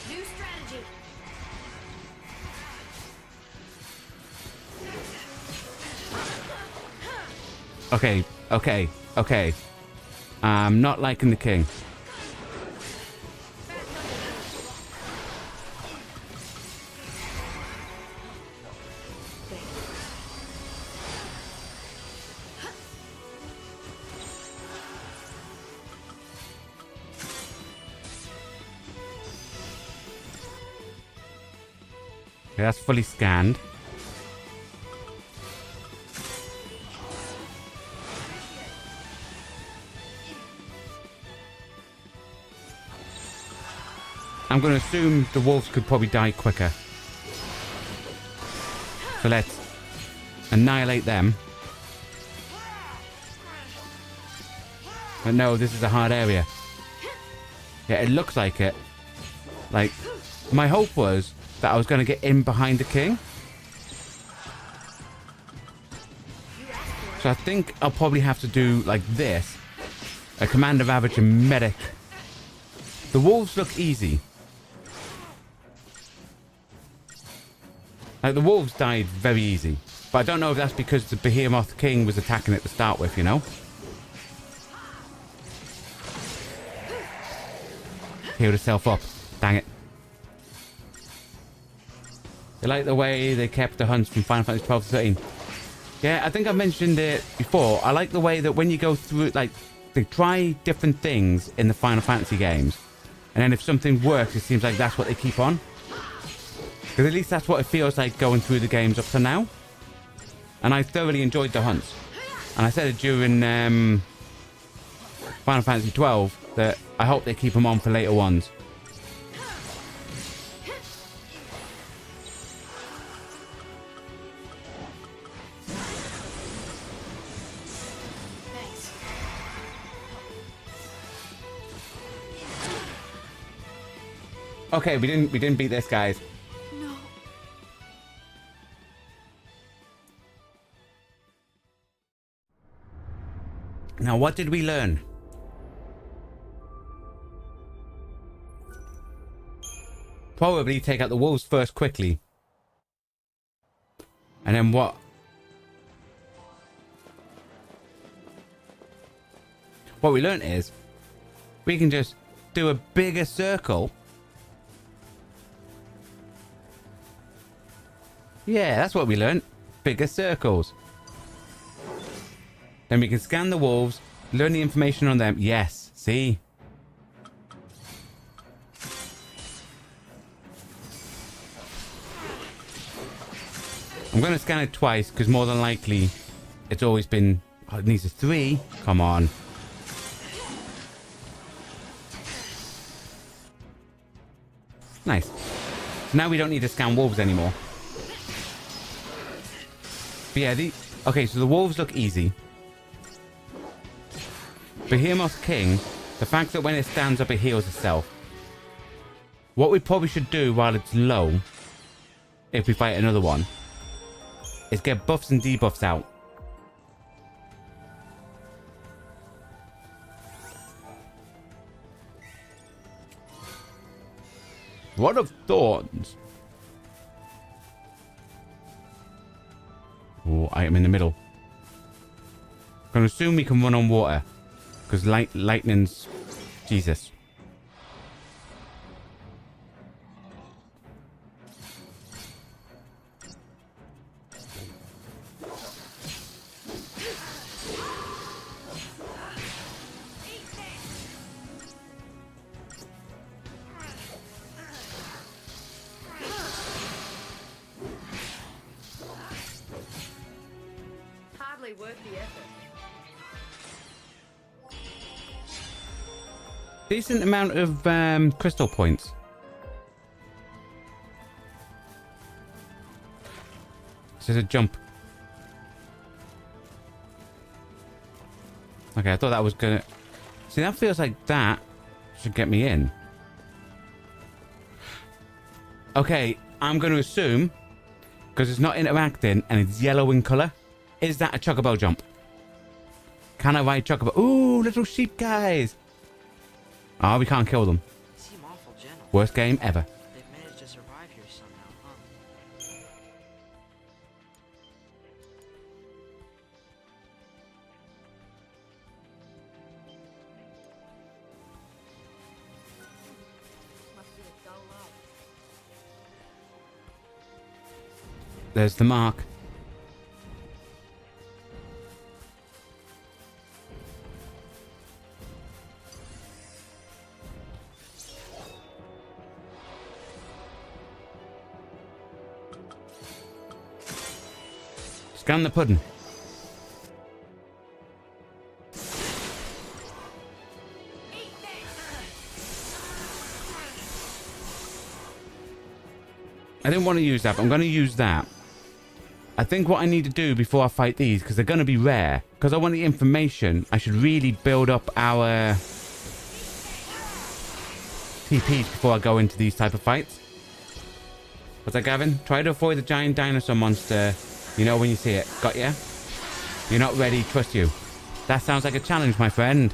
New strategy. Okay, okay, okay. I'm not liking the king. Okay, that's fully scanned. I'm going to assume the wolves could probably die quicker. So let's annihilate them. But no, this is a hard area. Yeah, it looks like it. Like, my hope was that I was going to get in behind the king. So I think I'll probably have to do like this. A commander, ravage, and medic. The wolves look easy. Like the wolves died very easy. But I don't know if that's because the Behemoth King was attacking it to start with, you know? Healed herself up. Dang it. I like the way they kept the hunts from Final Fantasy XII to 13. Yeah, I think I mentioned it before. I like the way that when you go through, like, they try different things in the Final Fantasy games. And then if something works, it seems like that's what they keep on. Because at least that's what it feels like going through the games up to now. And I thoroughly enjoyed the hunts. And I said it during Final Fantasy XII that I hope they keep them on for later ones. Okay, we didn't beat this, guys. No. Now, what did we learn? Probably take out the wolves first quickly. And then what? What we learned is we can just do a bigger circle. Yeah, that's what we learned. Bigger circles. Then we can scan the wolves, learn the information on them. Yes, see? I'm going to scan it twice because more than likely it's always been... Oh, it needs a 3. Come on. Nice. Now we don't need to scan wolves anymore. But yeah, okay, so the wolves look easy. Behemoth King, the fact that when it stands up it heals itself. What we probably should do while it's low, if we fight another one, is get buffs and debuffs out. What of thorns? Oh, I am in the middle. I'm gonna assume we can run on water. Because lightning's... Jesus. Hardly worth the effort. Decent amount of crystal points. This is a jump. Okay, I thought that was gonna... See, that feels like that should get me in. Okay, I'm going to assume, because it's not interacting and it's yellow in colour, is that a chocobo jump? Can I ride chocobo? Ooh, little sheep guys! Oh, we can't kill them. They seem awful gentle. Worst game ever. They've managed to survive here somehow, huh? Must be a dull life. There's the mark. Scan the pudding. I didn't want to use that, but I'm going to use that. I think what I need to do before I fight these, because they're going to be rare, because I want the information, I should really build up our TPs before I go into these type of fights. What's that, Gavin? Try to avoid the giant dinosaur monster. You know when you see it. Got ya? You're not ready, trust you. That sounds like a challenge, my friend.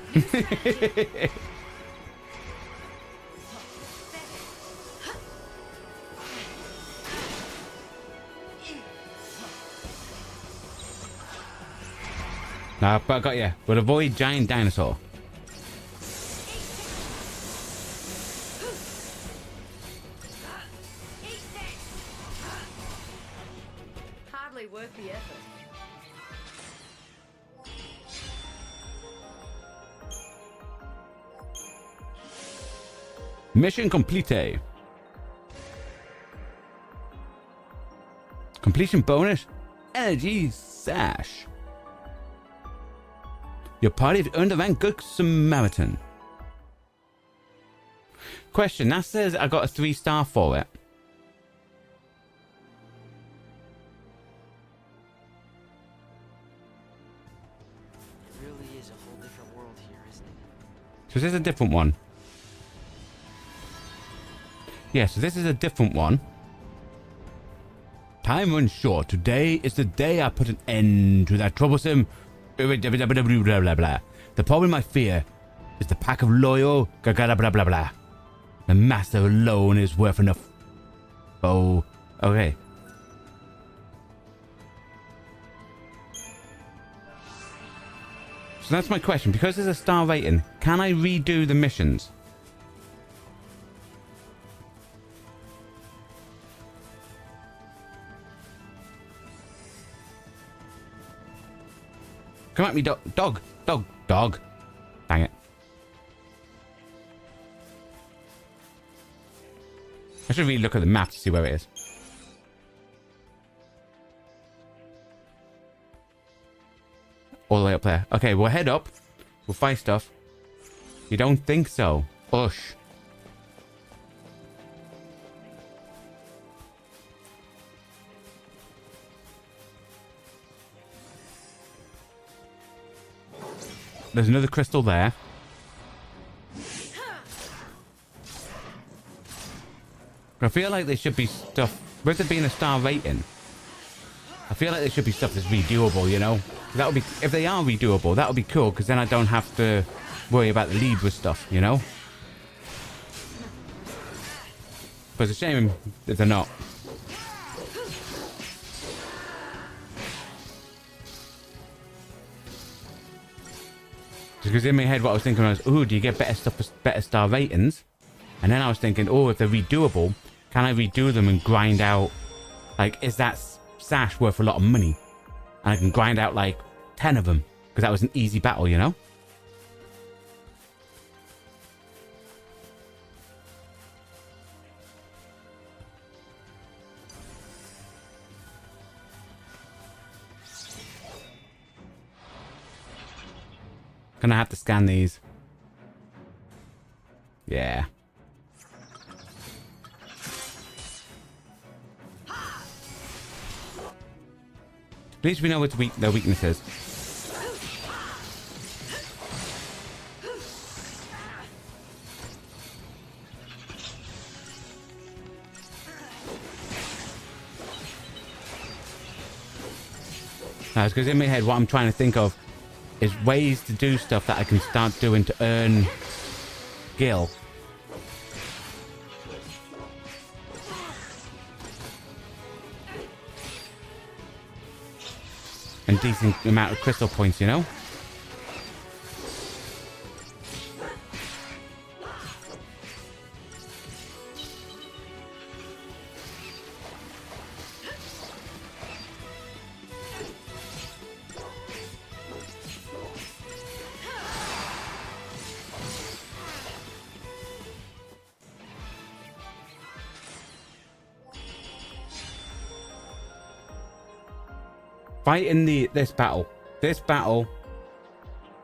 Nah, but I got ya. We'll avoid giant dinosaur. Hardly worth the effort. Mission complete. Completion bonus. Energy sash. Your party have earned the rank Good Samaritan. Question, that says I got a 3-star for it. It really is a whole different world here, isn't it? So this is a different one. Yeah, so this is a different one. Time runs short. Today is the day I put an end to that troublesome... blah, blah, blah, blah. The problem I fear is the pack of loyal blah blah blah blah. The master alone is worth enough. Oh, okay. So that's my question. Because there's a star rating, can I redo the missions? Come at me, dog. Dog. Dang it. I should really look at the map to see where it is. All the way up there. Okay, we'll head up. We'll fight stuff. You don't think so? Ush. There's another crystal there. I feel like there should be stuff... With there being a star rating, I feel like there should be stuff that's redoable, you know? That would be... If they are redoable, that would be cool, because then I don't have to worry about the lead with stuff, you know? But it's a shame if they're not. Because in my head, what I was thinking was, ooh, do you get better stuff for better star ratings? And then I was thinking, oh, if they're redoable, can I redo them and grind out, like, is that sash worth a lot of money? And I can grind out, like, 10 of them. Because that was an easy battle, you know? Gonna have to scan these. Yeah. At least we know what their weakness is. Now, because in my head, what I'm trying to think of is ways to do stuff that I can start doing to earn gil. And decent amount of crystal points, you know? Fighting this battle,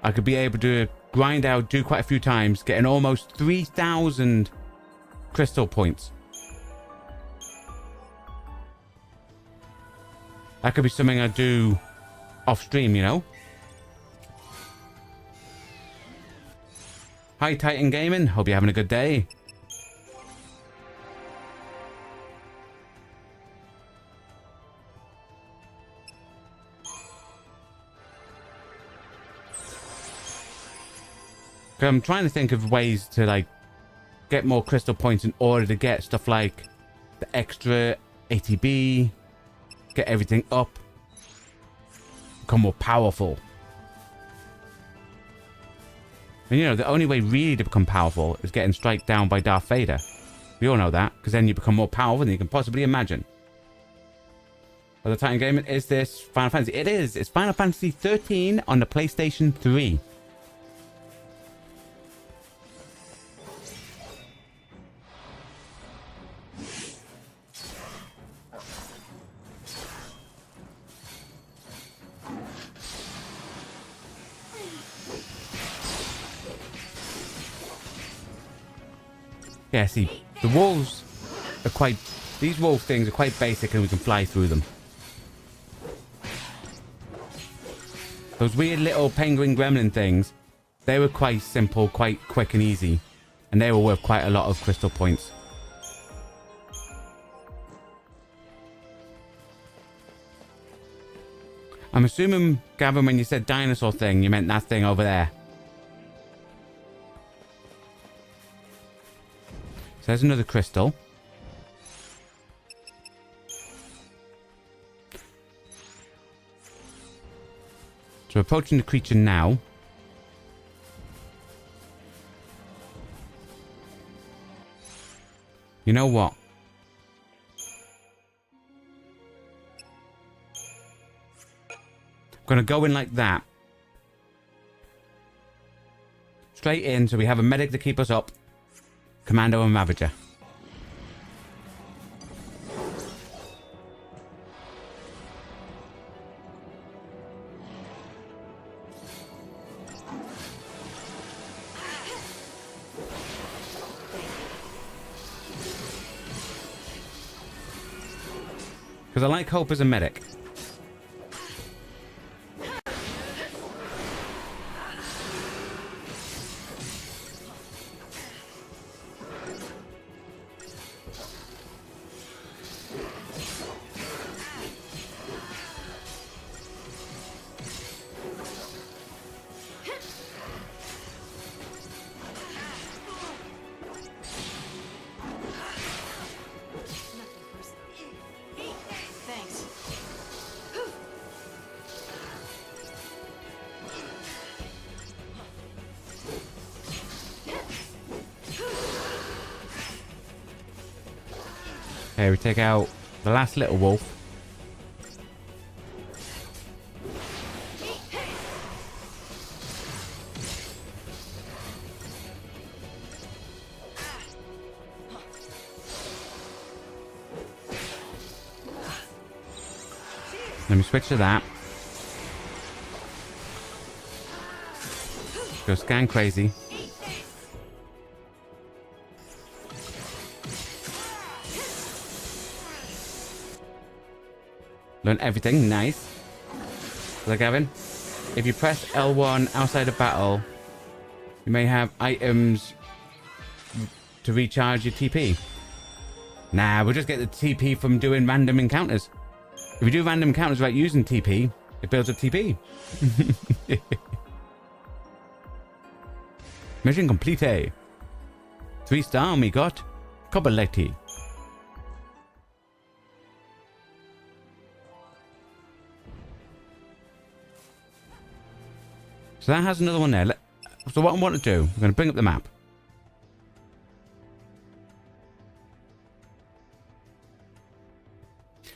I could be able to grind out, do quite a few times, getting almost 3,000 crystal points. That could be something I do off stream, you know? Hi Titan Gaming, hope you're having a good day. I'm trying to think of ways to, like, get more crystal points in order to get stuff like the extra ATB, get everything up, become more powerful. And, you know, the only way really to become powerful is getting struck down by Darth Vader. We all know that, because then you become more powerful than you can possibly imagine. Other Titan Gaming, is this Final Fantasy? It is. It's Final Fantasy XIII on the PlayStation 3. Yeah, see, the walls are quite... These wolf things are quite basic and we can fly through them. Those weird little penguin gremlin things, they were quite simple, quite quick and easy. And they were worth quite a lot of crystal points. I'm assuming, Gavin, when you said dinosaur thing, you meant that thing over there. there's another crystal. So we're approaching the creature now. You know what? I'm gonna go in like that. Straight in, so we have a medic to keep us up. Commando and Ravager. Because I like Hope as a medic. Thanks. Okay, we take out the last little wolf. Let me switch to that. Go scan crazy. Learn everything. Nice. So, Gavin, if you press L1 outside of battle, you may have items to recharge your TP. Nah, we'll just get the TP from doing random encounters. If you do random encounters without using TP, it builds up TP. Mission complete. 3-star we got. Cobaletti. So that has another one there. So what I want to do, I'm going to bring up the map.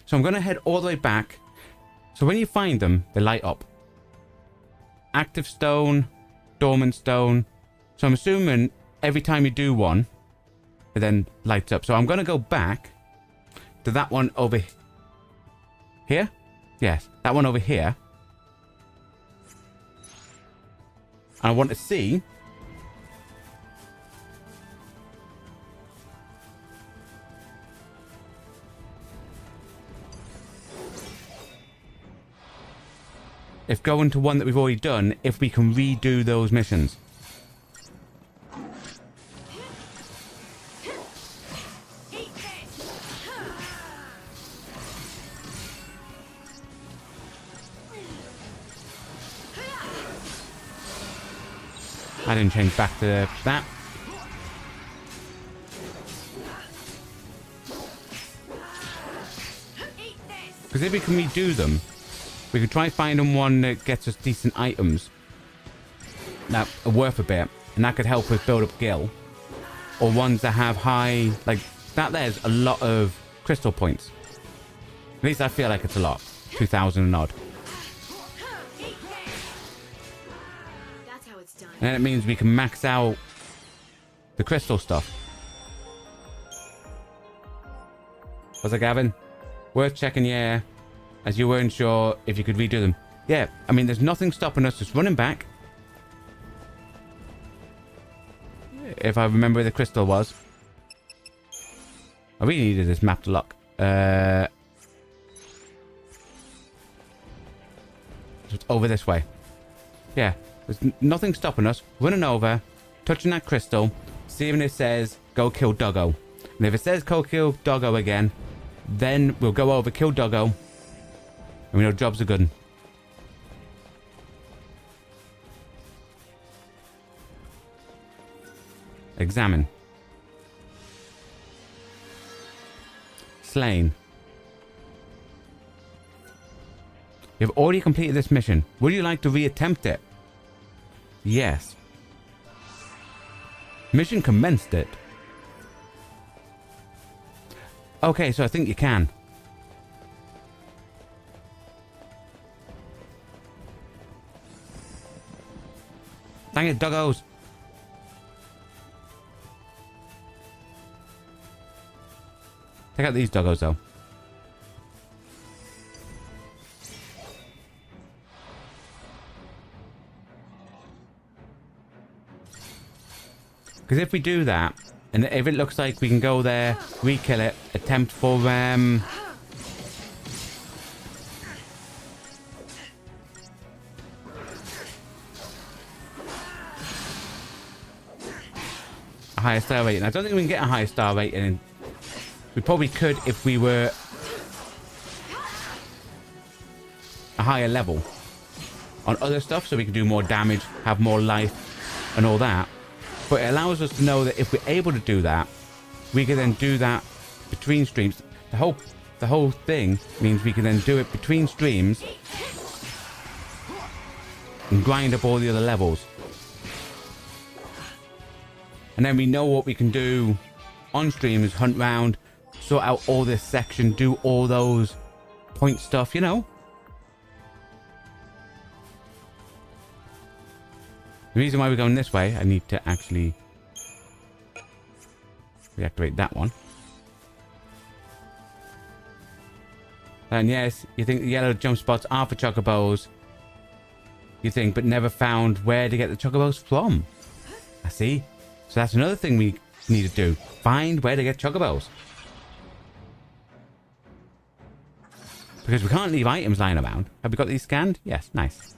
So I'm going to head all the way back. So when you find them, they light up. Active stone, dormant stone. So I'm assuming every time you do one, it then lights up. So I'm going to go back to that one over here. Yes, that one over here. And I want to see if going to one that we've already done, if we can redo those missions. I didn't change back to that. Because if we can redo them, we could try finding one that gets us decent items that are worth a bit, and that could help us build up gil. Or ones that have high, like that there's a lot of crystal points. At least I feel like it's a lot. 2,000 and odd. That's how it's done. And then it means we can max out the crystal stuff. Was that Gavin? Worth checking, yeah. As you weren't sure if you could redo them. Yeah, I mean, there's nothing stopping us just running back. If I remember where the crystal was. I really needed this map to lock. So it's over this way. Yeah, there's nothing stopping us. Running over, touching that crystal, seeing if it says, go kill Doggo. And if it says, go kill Doggo again, then we'll go over, kill Doggo. And we know jobs are good. Examine. slain. You have already completed this mission. Would you like to reattempt it? Yes. Mission commenced it. Okay, so I think you can. Dang it, doggos. Check out these doggos, though. Because if we do that, and if it looks like we can go there, re-kill it, attempt for, a higher star rating. I don't think we can get a higher star rating. We probably could if we were a higher level on other stuff, so we can do more damage, have more life, and all that. But it allows us to know that if we're able to do that, we can then do that between streams. The whole thing means we can then do it between streams and grind up all the other levels. And then we know what we can do on stream is hunt round, sort out all this section, do all those point stuff, you know. The reason why we're going this way, I need to actually reactivate that one. And yes, you think the yellow jump spots are for chocobos. You think, but never found where to get the chocobos from. I see. So that's another thing we need to do. Find where to get chocobos. Because we can't leave items lying around. Have we got these scanned? Yes, nice.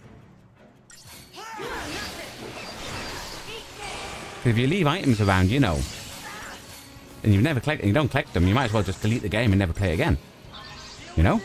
If you leave items around, you know, and you don't collect them, you might as well just delete the game and never play again. You know?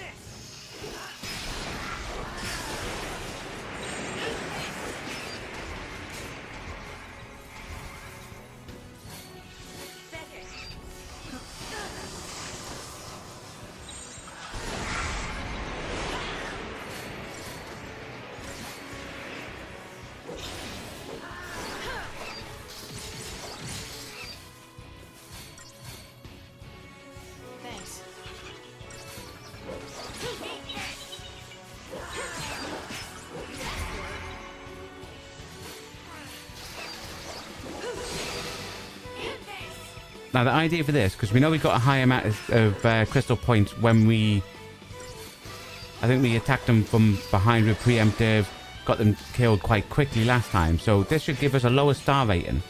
Now the idea for this, because we know we got a high amount of crystal points when I think we attacked them from behind with preemptive, got them killed quite quickly last time. So this should give us a lower star rating.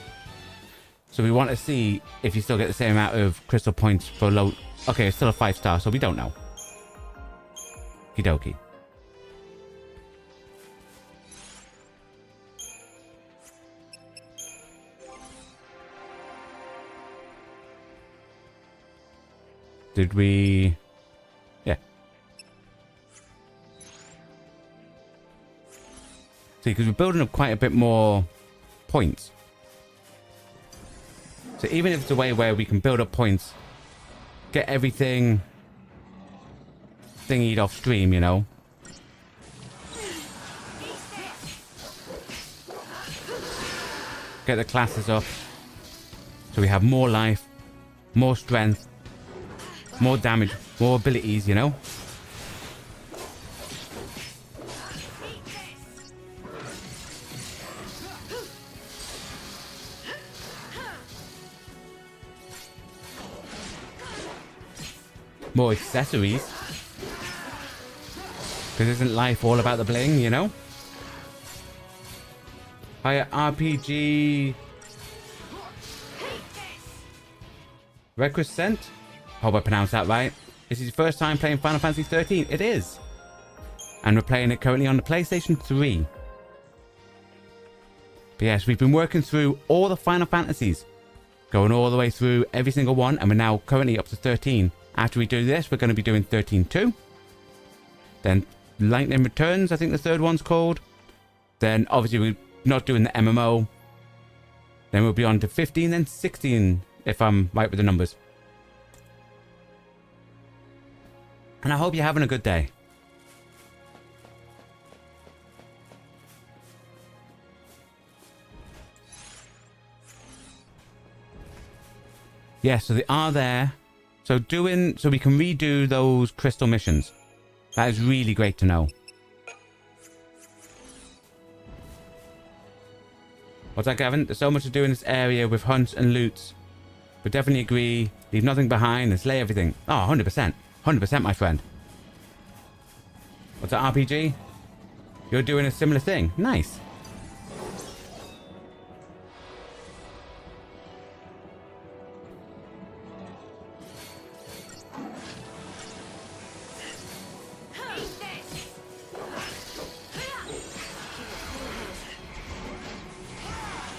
So we want to see if you still get the same amount of crystal points for low. Okay, it's still a 5-star, so we don't know. Okie dokie. Did we... Yeah. See, because we're building up quite a bit more points. So even if it's a way where we can build up points, get everything thingied off stream, you know. Get the classes up. So we have more life, more strength, more damage, more abilities, you know? More accessories. Because isn't life all about the bling, you know? Higher RPG... Requisite? Hope I pronounced that right. This is your first time playing Final Fantasy XIII. It is. And we're playing it currently on the PlayStation 3. But yes, we've been working through all the Final Fantasies. Going all the way through every single one. And we're now currently up to 13. After we do this, we're going to be doing 13-2. Then Lightning Returns, I think the third one's called. Then obviously we're not doing the MMO. Then we'll be on to 15, then 16, if I'm right with the numbers. And I hope you're having a good day. Yeah, so they are there. So we can redo those crystal missions. That is really great to know. What's that, Gavin? There's so much to do in this area with hunts and loots. But definitely agree. Leave nothing behind and slay everything. Oh, 100%. 100%, my friend. What's that, RPG? You're doing a similar thing. Nice.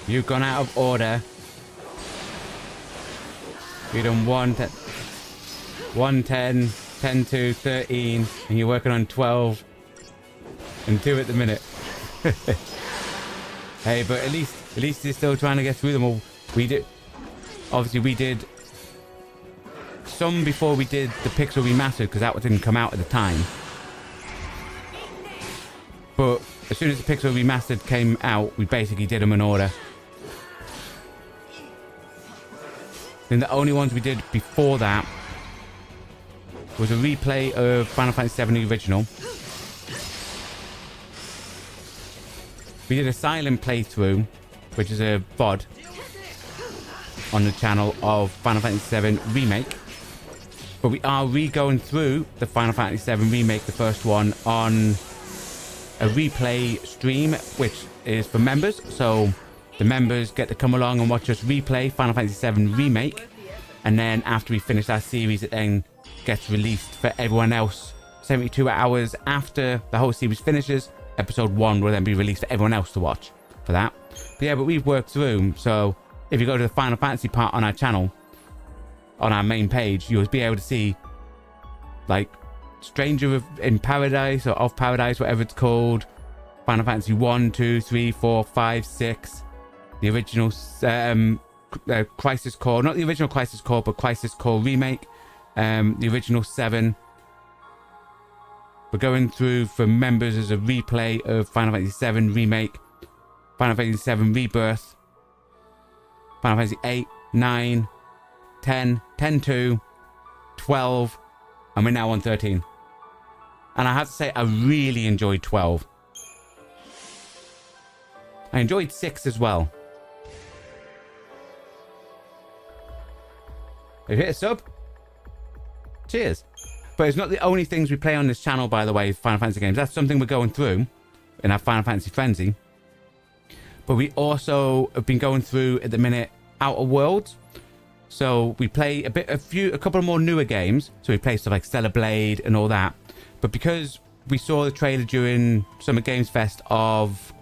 You've gone out of order. You've done 1, 10, 1, 10, 10 to 13, and you're working on 12 and 2 at the minute. Hey, but at least you're still trying to get through them all. Obviously we did some before we did the Pixel Remastered, because that didn't come out at the time. But as soon as the Pixel Remastered came out, we basically did them in order. Then the only ones we did before that was a replay of Final Fantasy VII, the original. We did a silent playthrough, which is a VOD on the channel of Final Fantasy VII Remake. But we are re-going through the Final Fantasy VII Remake, the first one, on a replay stream, which is for members. So the members get to come along and watch us replay Final Fantasy VII Remake. And then after we finish that series, it then gets released for everyone else. 72 hours after the whole series finishes, episode 1 will then be released for everyone else to watch for that. But yeah, but we've worked through. So if you go to the Final Fantasy part on our channel, on our main page, you'll be able to see like Stranger in Paradise or Of Paradise, whatever it's called. Final Fantasy 1, 2, 3, 4, 5, 6. The original Crisis Core, not the original Crisis Core, but Crisis Core Remake. The original 7. We're going through for members as a replay of Final Fantasy VII Remake, Final Fantasy VII Rebirth, Final Fantasy 8, 9, 10, 10-2, 12, and we're now on 13. And I have to say, I really enjoyed 12. I enjoyed 6 as well. Have you hit a sub? Cheers. But it's not the only things we play on this channel, by the way, Final Fantasy games. That's something we're going through in our Final Fantasy Frenzy. But we also have been going through, at the minute, Outer Worlds. So we play a couple of more newer games. So we play stuff like Stellar Blade and all that. But because we saw the trailer during Summer Games Fest of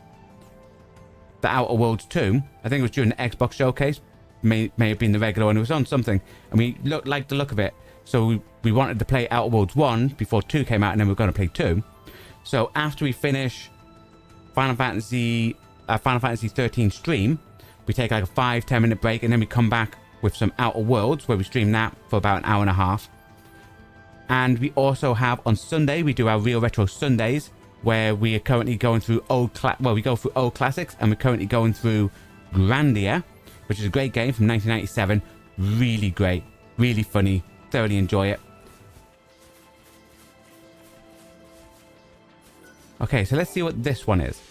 the Outer Worlds 2, I think it was during the Xbox Showcase, may have been the regular one, it was on something, and we liked the look of it. So we wanted to play Outer Worlds 1 before 2 came out, and then we're going to play 2. So after we finish Final Fantasy XIII stream, we take like a 5-10 minute break, and then we come back with some Outer Worlds, where we stream that for about an hour and a half. And we also have on Sunday, we do our Real Retro Sundays, where we are currently going through we go through old classics, and we're currently going through Grandia, which is a great game from 1997. Really great, really funny, thoroughly enjoy it. Okay, so let's see what this one is.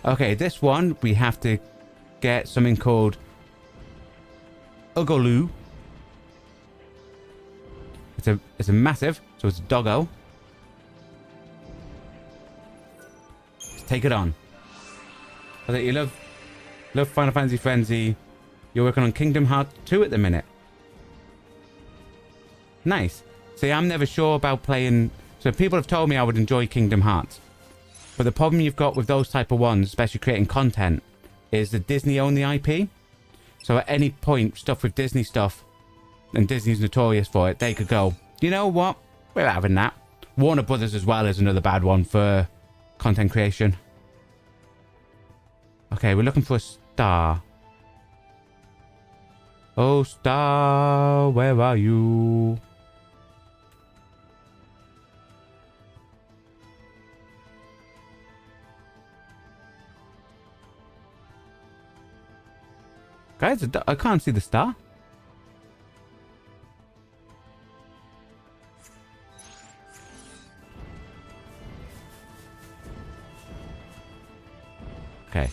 Okay, this one, we have to get something called Ugoloo. It's a massive, so it's a doggo. Let's take it on. I think you love Final Fantasy Frenzy. You're working on Kingdom Hearts 2 at the minute. Nice. See, I'm never sure about playing. So people have told me I would enjoy Kingdom Hearts. But the problem you've got with those type of ones, especially creating content, is that Disney own the IP. So at any point, stuff with Disney stuff, and Disney's notorious for it, they could go, you know what? We're having that. Warner Brothers as well is another bad one for content creation. Okay, we're looking for a star. Oh, star, where are you? Guys, I can't see the star. Okay.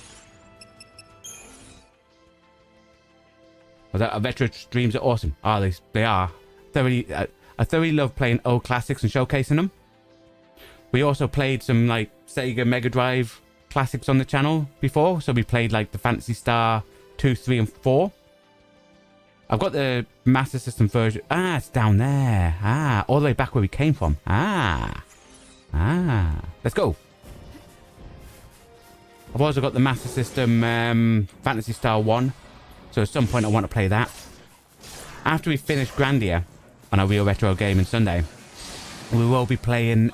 Well, retro streams are awesome. Oh, they are. I thoroughly love playing old classics and showcasing them. We also played some like Sega Mega Drive classics on the channel before. So we played like the Phantasy Star 2, 3, and 4. I've got the Master System version. Ah, it's down there. Ah, all the way back where we came from. Ah. Let's go. I've also got the Master System Phantasy Star 1. So at some point I want to play that. After we finish Grandia on our Real Retro Gaming Sunday, we will be playing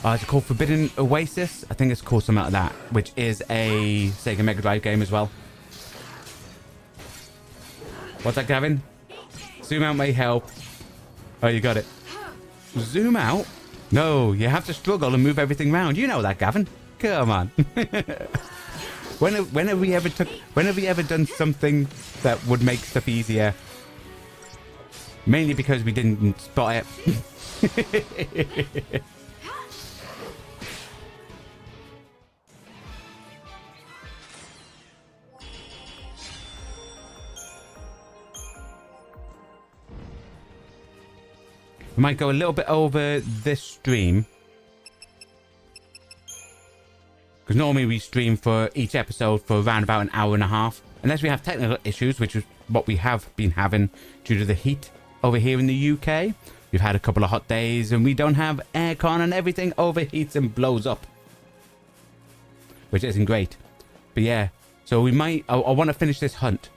it's called Forbidden Oasis. I think it's called something like that, which is a Sega Mega Drive game as well. What's that, Gavin? Zoom out may help. Oh, you got it. Zoom out? No, you have to struggle and move everything around. You know that, Gavin. Come on. When have we ever done something that would make stuff easier? Mainly because we didn't spot it. We might go a little bit over this stream. Because normally we stream for each episode for around about an hour and a half. Unless we have technical issues, which is what we have been having due to the heat over here in the UK. We've had a couple of hot days and we don't have aircon and everything overheats and blows up. Which isn't great. But yeah, so we might... I want to finish this hunt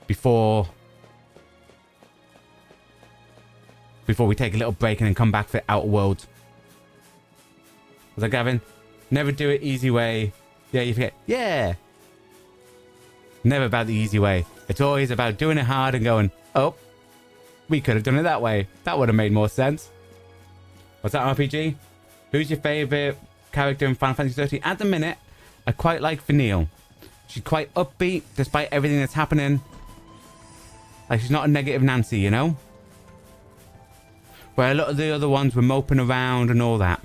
before we take a little break and then come back for Outer Worlds. Was that Gavin? Never do it easy way. Yeah, you forget. Yeah. Never about the easy way. It's always about doing it hard and going, oh, we could have done it that way. That would have made more sense. What's that, RPG? Who's your favourite character in Final Fantasy XIII? At the minute, I quite like Vanille. She's quite upbeat despite everything that's happening. Like, she's not a negative Nancy, you know? Where a lot of the other ones were moping around and all that.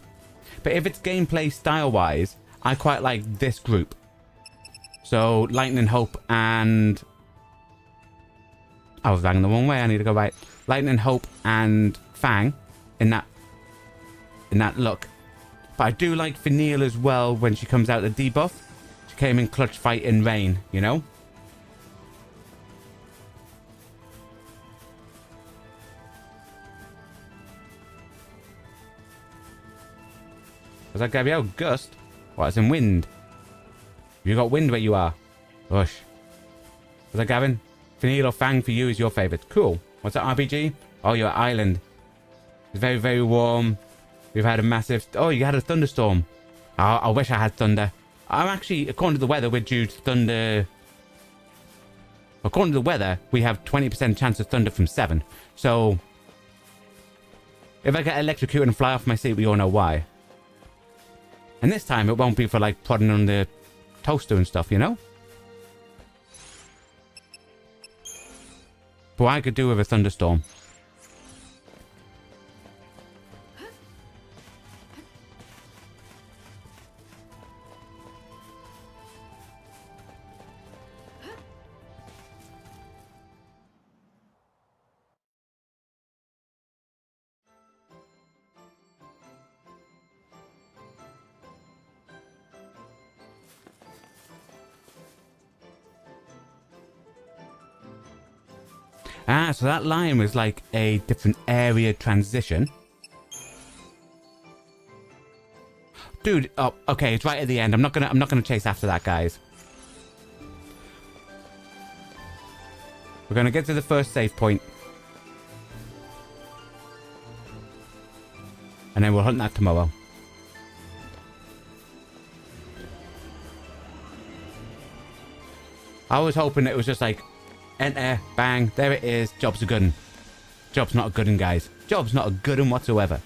But if it's gameplay style-wise, I quite like this group. So, Lightning, Hope, and... I was banging the wrong way. I need to go right. Lightning, Hope, and Fang in that look. But I do like Vanille as well when she comes out the debuff. She came in clutch fight in Rain, you know? Was that Gabrielle? Gust? What, it's in wind? You got wind where you are? Rush. Was that Gavin? Vanille or Fang for you is your favourite. Cool. What's that, RPG? Oh, your island. It's very, very warm. We've had a massive... Oh, you had a thunderstorm. Oh, I wish I had thunder. I'm actually, according to the weather, we're due to thunder... According to the weather, we have 20% chance of thunder from 7. So... If I get electrocuted and fly off my seat, we all know why. And this time, it won't be for, like, prodding on the toaster and stuff, you know? But I could do with a thunderstorm. Ah, so that line was like a different area transition. Dude, oh, okay, it's right at the end. I'm not gonna chase after that, guys. We're gonna get to the first save point. And then we'll hunt that tomorrow. I was hoping it was just like enter, bang, there it is. Job's a good un. Job's not a good un, guys. Job's not a good un whatsoever.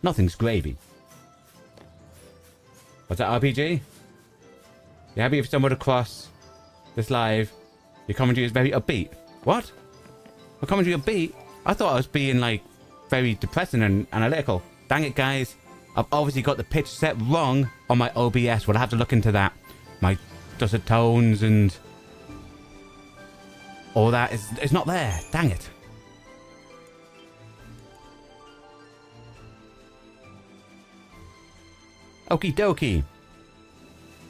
Nothing's gravy. What's that, RPG? You happy if someone across this live. Your commentary is very upbeat. What? My commentary upbeat? I thought I was being, like, very depressing and analytical. Dang it, guys. I've obviously got the pitch set wrong on my OBS. We'll have to look into that. My dulcet tones and all that is not there. Dang it. Okie dokie.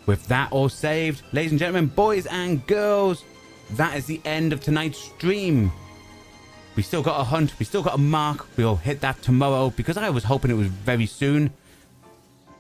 With that all saved, ladies and gentlemen, boys and girls, that is the end of tonight's stream. We still got a hunt. We still got a mark. We'll hit that tomorrow because I was hoping it was very soon.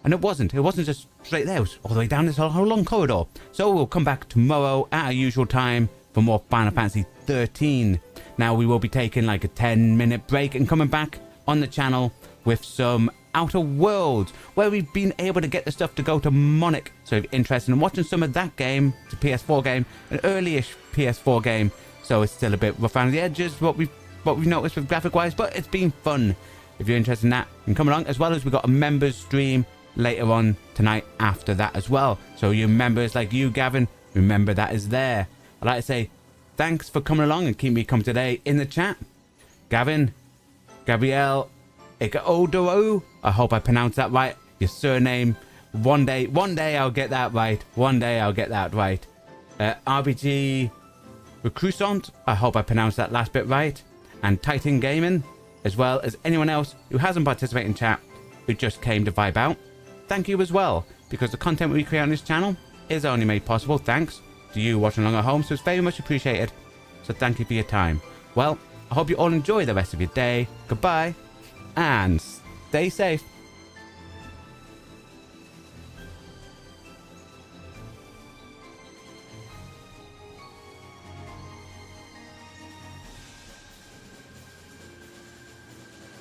And it wasn't. It wasn't just straight there. It was all the way down this whole long corridor. So we'll come back tomorrow at our usual time for more Final Fantasy XIII. Now we will be taking like a 10-minute break and coming back on the channel with some Outer Worlds, where we've been able to get the stuff to go to Monarch. So if you're interested in watching some of that game, it's a PS4 game, an early-ish PS4 game. So it's still a bit rough around the edges, what we've noticed with graphic-wise, but it's been fun. If you're interested in that, and come along, as well as we've got a members stream later on tonight after that as well. So you members like you, Gavin, remember that is there. I'd like to say thanks for coming along and keeping me company today in the chat. Gavin, Gabrielle, Ikaodoro, I hope I pronounced that right. Your surname, one day I'll get that right. One day I'll get that right. RBG Recruisant, I hope I pronounced that last bit right. And Titan Gaming, as well as anyone else who hasn't participated in chat, who just came to vibe out. Thank you as well, because the content we create on this channel is only made possible thanks to you watching along at home, so it's very much appreciated. So thank you for your time. Well, I hope you all enjoy the rest of your day. Goodbye, and stay safe.